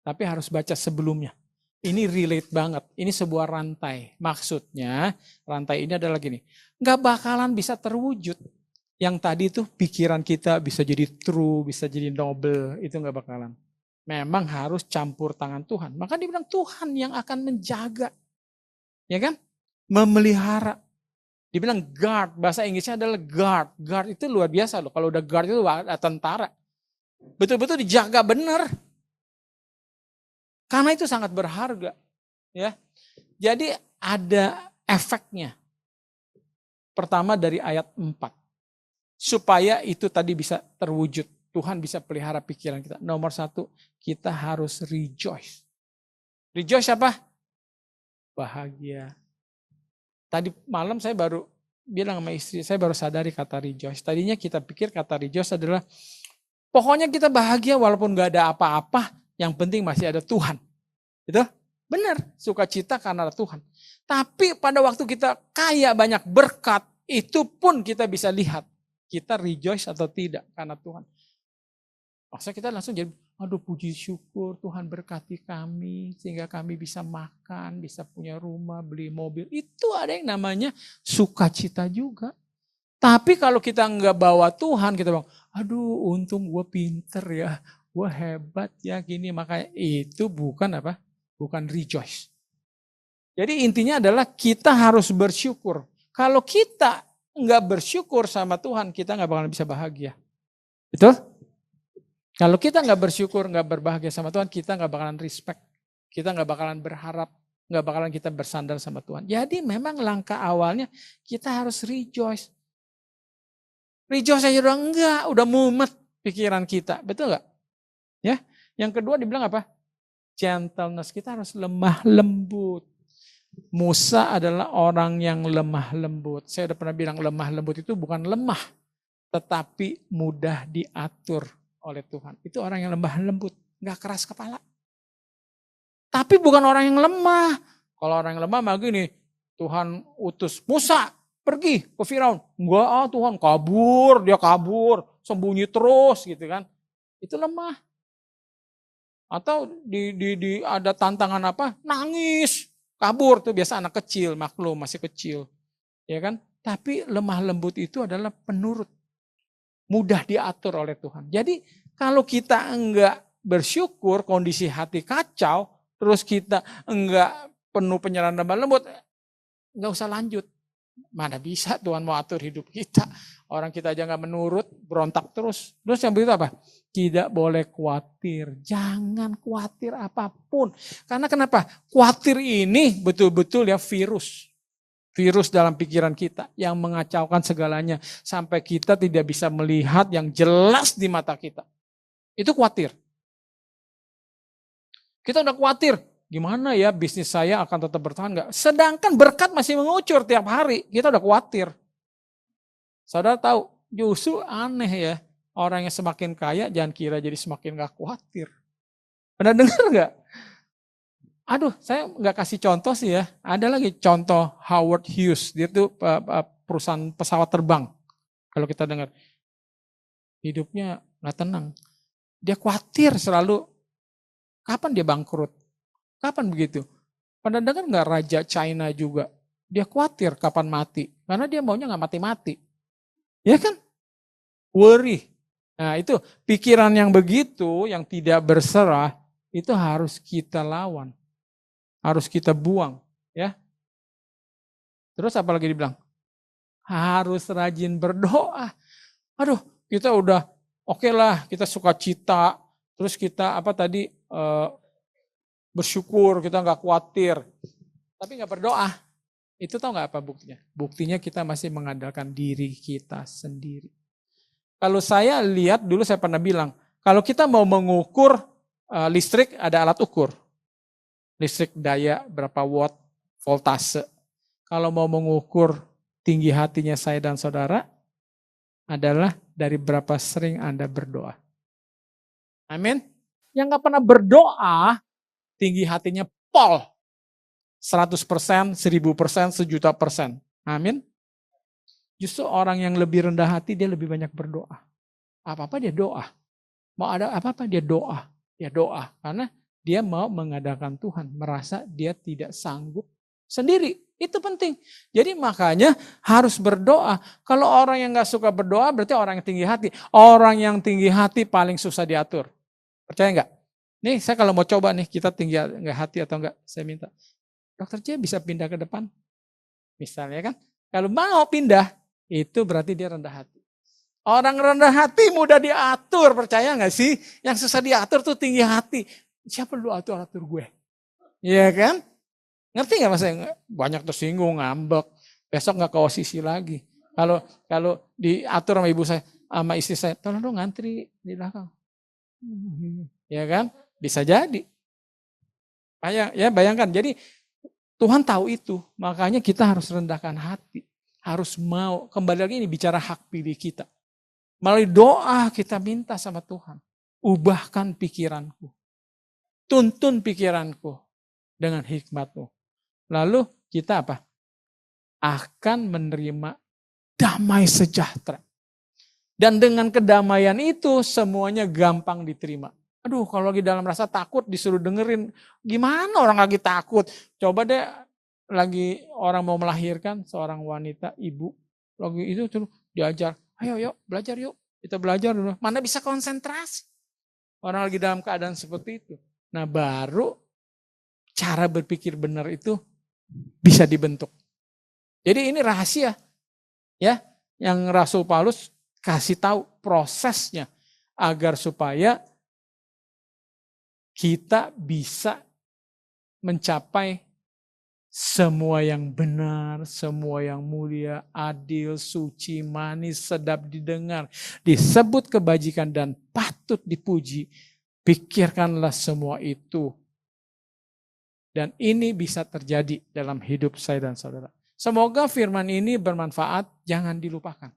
Tapi harus baca sebelumnya. Ini relate banget. Ini sebuah rantai. Maksudnya rantai ini adalah gini. Gak bakalan bisa terwujud. Yang tadi tuh pikiran kita bisa jadi true, bisa jadi noble. Itu gak bakalan. Memang harus campur tangan Tuhan. Maka dibilang Tuhan yang akan menjaga. Ya kan? Memelihara. Dibilang guard, bahasa Inggrisnya adalah guard. Guard itu luar biasa loh. Kalau udah guard itu tentara. Betul-betul dijaga benar. Karena itu sangat berharga. Ya. Jadi ada efeknya. Pertama dari ayat 4. Supaya itu tadi bisa terwujud. Tuhan bisa pelihara pikiran kita. Nomor 1, kita harus rejoice. Rejoice apa? Bahagia. Tadi malam saya baru bilang sama istri, saya baru sadari kata rejoice. Tadinya kita pikir kata rejoice adalah pokoknya kita bahagia walaupun gak ada apa-apa, yang penting masih ada Tuhan. Gitu? Benar, sukacita karena ada Tuhan. Tapi pada waktu kita kaya banyak berkat, itu pun kita bisa lihat kita rejoice atau tidak karena Tuhan. Maksudnya kita langsung jadi, aduh puji syukur Tuhan berkati kami sehingga kami bisa makan, bisa punya rumah, beli mobil. Itu ada yang namanya sukacita juga. Tapi kalau kita nggak bawa Tuhan, kita bilang, aduh untung gue pinter ya, gue hebat ya gini. Makanya itu bukan apa? Bukan rejoice. Jadi intinya adalah kita harus bersyukur. Kalau kita nggak bersyukur sama Tuhan, kita nggak bakalan bisa bahagia. Betul? Kalau kita nggak bersyukur, nggak berbahagia sama Tuhan, kita nggak bakalan respect. Kita nggak bakalan berharap, nggak bakalan kita bersandar sama Tuhan. Jadi memang langkah awalnya kita harus rejoice. Rejoice aja udah mumet pikiran kita. Betul nggak? Ya. Yang kedua dibilang apa? Gentleness, kita harus lemah lembut. Musa adalah orang yang lemah lembut. Saya udah pernah bilang lemah lembut itu bukan lemah, tetapi mudah diatur oleh Tuhan. Itu orang yang lemah lembut, gak keras kepala. Tapi bukan orang yang lemah. Kalau orang yang lemah mah gini, Tuhan utus Musa pergi ke Firaun. Enggak, Tuhan dia kabur, sembunyi terus gitu kan. Itu lemah. Atau ada tantangan apa? Nangis, kabur tuh biasa anak kecil, maklum masih kecil. Ya kan? Tapi lemah lembut itu adalah penurut. Mudah diatur oleh Tuhan. Jadi kalau kita enggak bersyukur, kondisi hati kacau, terus kita enggak penuh penyerahan lemah lembut, enggak usah lanjut. Mana bisa Tuhan mau atur hidup kita. Orang kita aja enggak menurut, berontak terus. Terus yang berikut apa? Tidak boleh khawatir. Jangan khawatir apapun. Karena kenapa? Khawatir ini betul-betul ya virus. Virus dalam pikiran kita yang mengacaukan segalanya. Sampai kita tidak bisa melihat yang jelas di mata kita. Itu khawatir. Kita udah khawatir, gimana ya bisnis saya akan tetap bertahan nggak? Sedangkan berkat masih mengucur tiap hari, kita udah khawatir. Saudara tahu, justru aneh ya, orang yang semakin kaya jangan kira jadi semakin gak khawatir. Pernah dengar nggak? Aduh, saya nggak kasih contoh sih ya. Ada lagi contoh Howard Hughes, dia tuh perusahaan pesawat terbang. Kalau kita dengar, hidupnya nggak tenang. Dia khawatir selalu, kapan dia bangkrut? Kapan begitu? Pernah dengar nggak Raja China juga? Dia khawatir kapan mati, karena dia maunya nggak mati-mati. Ya kan? Worry. Nah itu pikiran yang begitu, yang tidak berserah, itu harus kita lawan. Harus kita buang. Ya. Terus apa lagi dibilang? Harus rajin berdoa. Aduh, kita udah oke lah, kita sukacita. Terus kita bersyukur, kita nggak khawatir. Tapi nggak berdoa. Itu tahu nggak apa buktinya? Buktinya kita masih mengandalkan diri kita sendiri. Kalau saya lihat dulu saya pernah bilang, kalau kita mau mengukur listrik ada alat ukur. Listrik daya berapa watt, voltase. Kalau mau mengukur tinggi hatinya saya dan saudara adalah dari berapa sering Anda berdoa. Amin. Yang nggak pernah berdoa, tinggi hatinya pol. 100%, 1000%, 1.000.000%. Amin. Justru orang yang lebih rendah hati dia lebih banyak berdoa. Apa-apa dia doa. Mau ada apa-apa dia doa. Dia doa. Karena dia mau mengandalkan Tuhan. Merasa dia tidak sanggup sendiri. Itu penting. Jadi makanya harus berdoa. Kalau orang yang gak suka berdoa berarti orang yang tinggi hati. Orang yang tinggi hati paling susah diatur. Percaya gak? Nih saya kalau mau coba nih kita tinggi hati atau enggak. Saya minta. Dokter J bisa pindah ke depan. Misalnya kan. Kalau mau pindah, itu berarti dia rendah hati. Orang rendah hati mudah diatur, percaya gak sih? Yang susah diatur tuh tinggi hati. Siapa lu atur gue? Iya kan? Ngerti gak maksudnya? Banyak tersinggung, ngambek. Besok gak ke OSISI lagi. Kalau diatur sama ibu saya, sama istri saya, tolong dong ngantri di belakang. Ya kan? Bisa jadi. Bayangkan. Jadi Tuhan tahu itu, makanya kita harus rendahkan hati. Harus mau, kembali lagi ini bicara hak pilih kita. Melalui doa kita minta sama Tuhan. Ubahkan pikiranku. Tuntun pikiranku dengan hikmat-Mu. Lalu kita apa? Akan menerima damai sejahtera. Dan dengan kedamaian itu semuanya gampang diterima. Aduh, kalau lagi dalam rasa takut disuruh dengerin, gimana orang lagi takut? Coba deh lagi orang mau melahirkan, seorang wanita, ibu, lagi itu terus diajar, ayo yuk belajar yuk, kita belajar dulu. Mana bisa konsentrasi? Orang lagi dalam keadaan seperti itu. Nah baru cara berpikir benar itu bisa dibentuk. Jadi ini rahasia ya, yang Rasul Paulus kasih tahu prosesnya agar supaya kita bisa mencapai semua yang benar, semua yang mulia, adil, suci, manis, sedap didengar, disebut kebajikan dan patut dipuji. Pikirkanlah semua itu. Dan ini bisa terjadi dalam hidup saya dan saudara. Semoga firman ini bermanfaat, jangan dilupakan.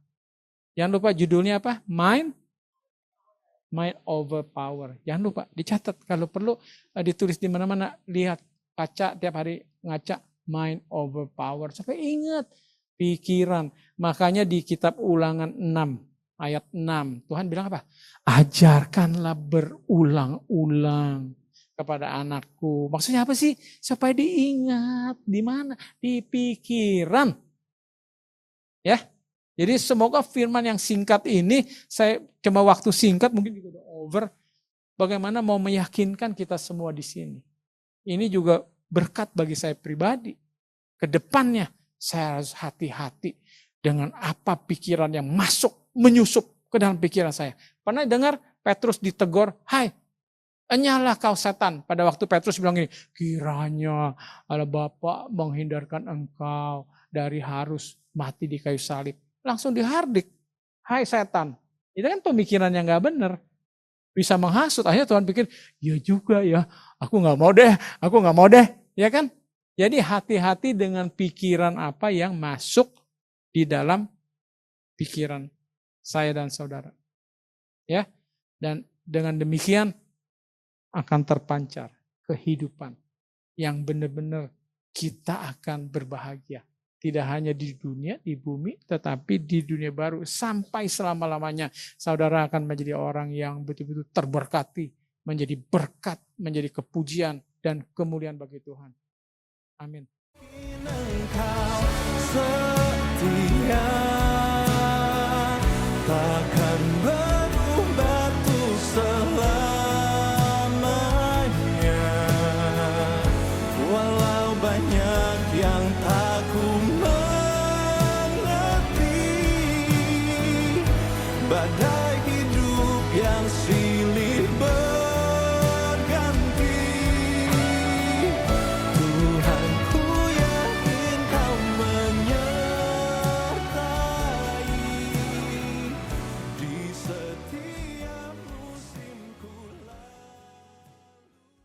Jangan lupa judulnya apa? Mind over power. Jangan lupa dicatat, kalau perlu ditulis di mana-mana, lihat, baca tiap hari, ngaca, mind over power. Sampai ingat pikiran. Makanya di kitab Ulangan 6 ayat 6 Tuhan bilang apa? Ajarkanlah berulang-ulang kepada anakku. Maksudnya apa sih? Supaya diingat di mana? Di pikiran. Ya. Jadi semoga firman yang singkat ini, saya cuma waktu singkat mungkin juga udah over. Bagaimana mau meyakinkan kita semua di sini. Ini juga berkat bagi saya pribadi. Kedepannya saya harus hati-hati dengan apa pikiran yang menyusup ke dalam pikiran saya. Pernah dengar Petrus ditegur, hai, enyalah kau setan. Pada waktu Petrus bilang gini, kiranya Allah Bapa menghindarkan engkau dari harus mati di kayu salib. Langsung dihardik, hai setan. Itu kan pemikiran yang gak benar. bisa menghasut. Akhirnya Tuhan pikir, ya juga ya, aku nggak mau deh, ya kan? Jadi hati-hati dengan pikiran apa yang masuk di dalam pikiran saya dan saudara. Ya, dan dengan demikian akan terpancar kehidupan yang benar-benar kita akan berbahagia. Tidak hanya di dunia, di bumi, tetapi di dunia baru. Sampai selama-lamanya saudara akan menjadi orang yang betul-betul terberkati. Menjadi berkat, menjadi kepujian dan kemuliaan bagi Tuhan. Amin.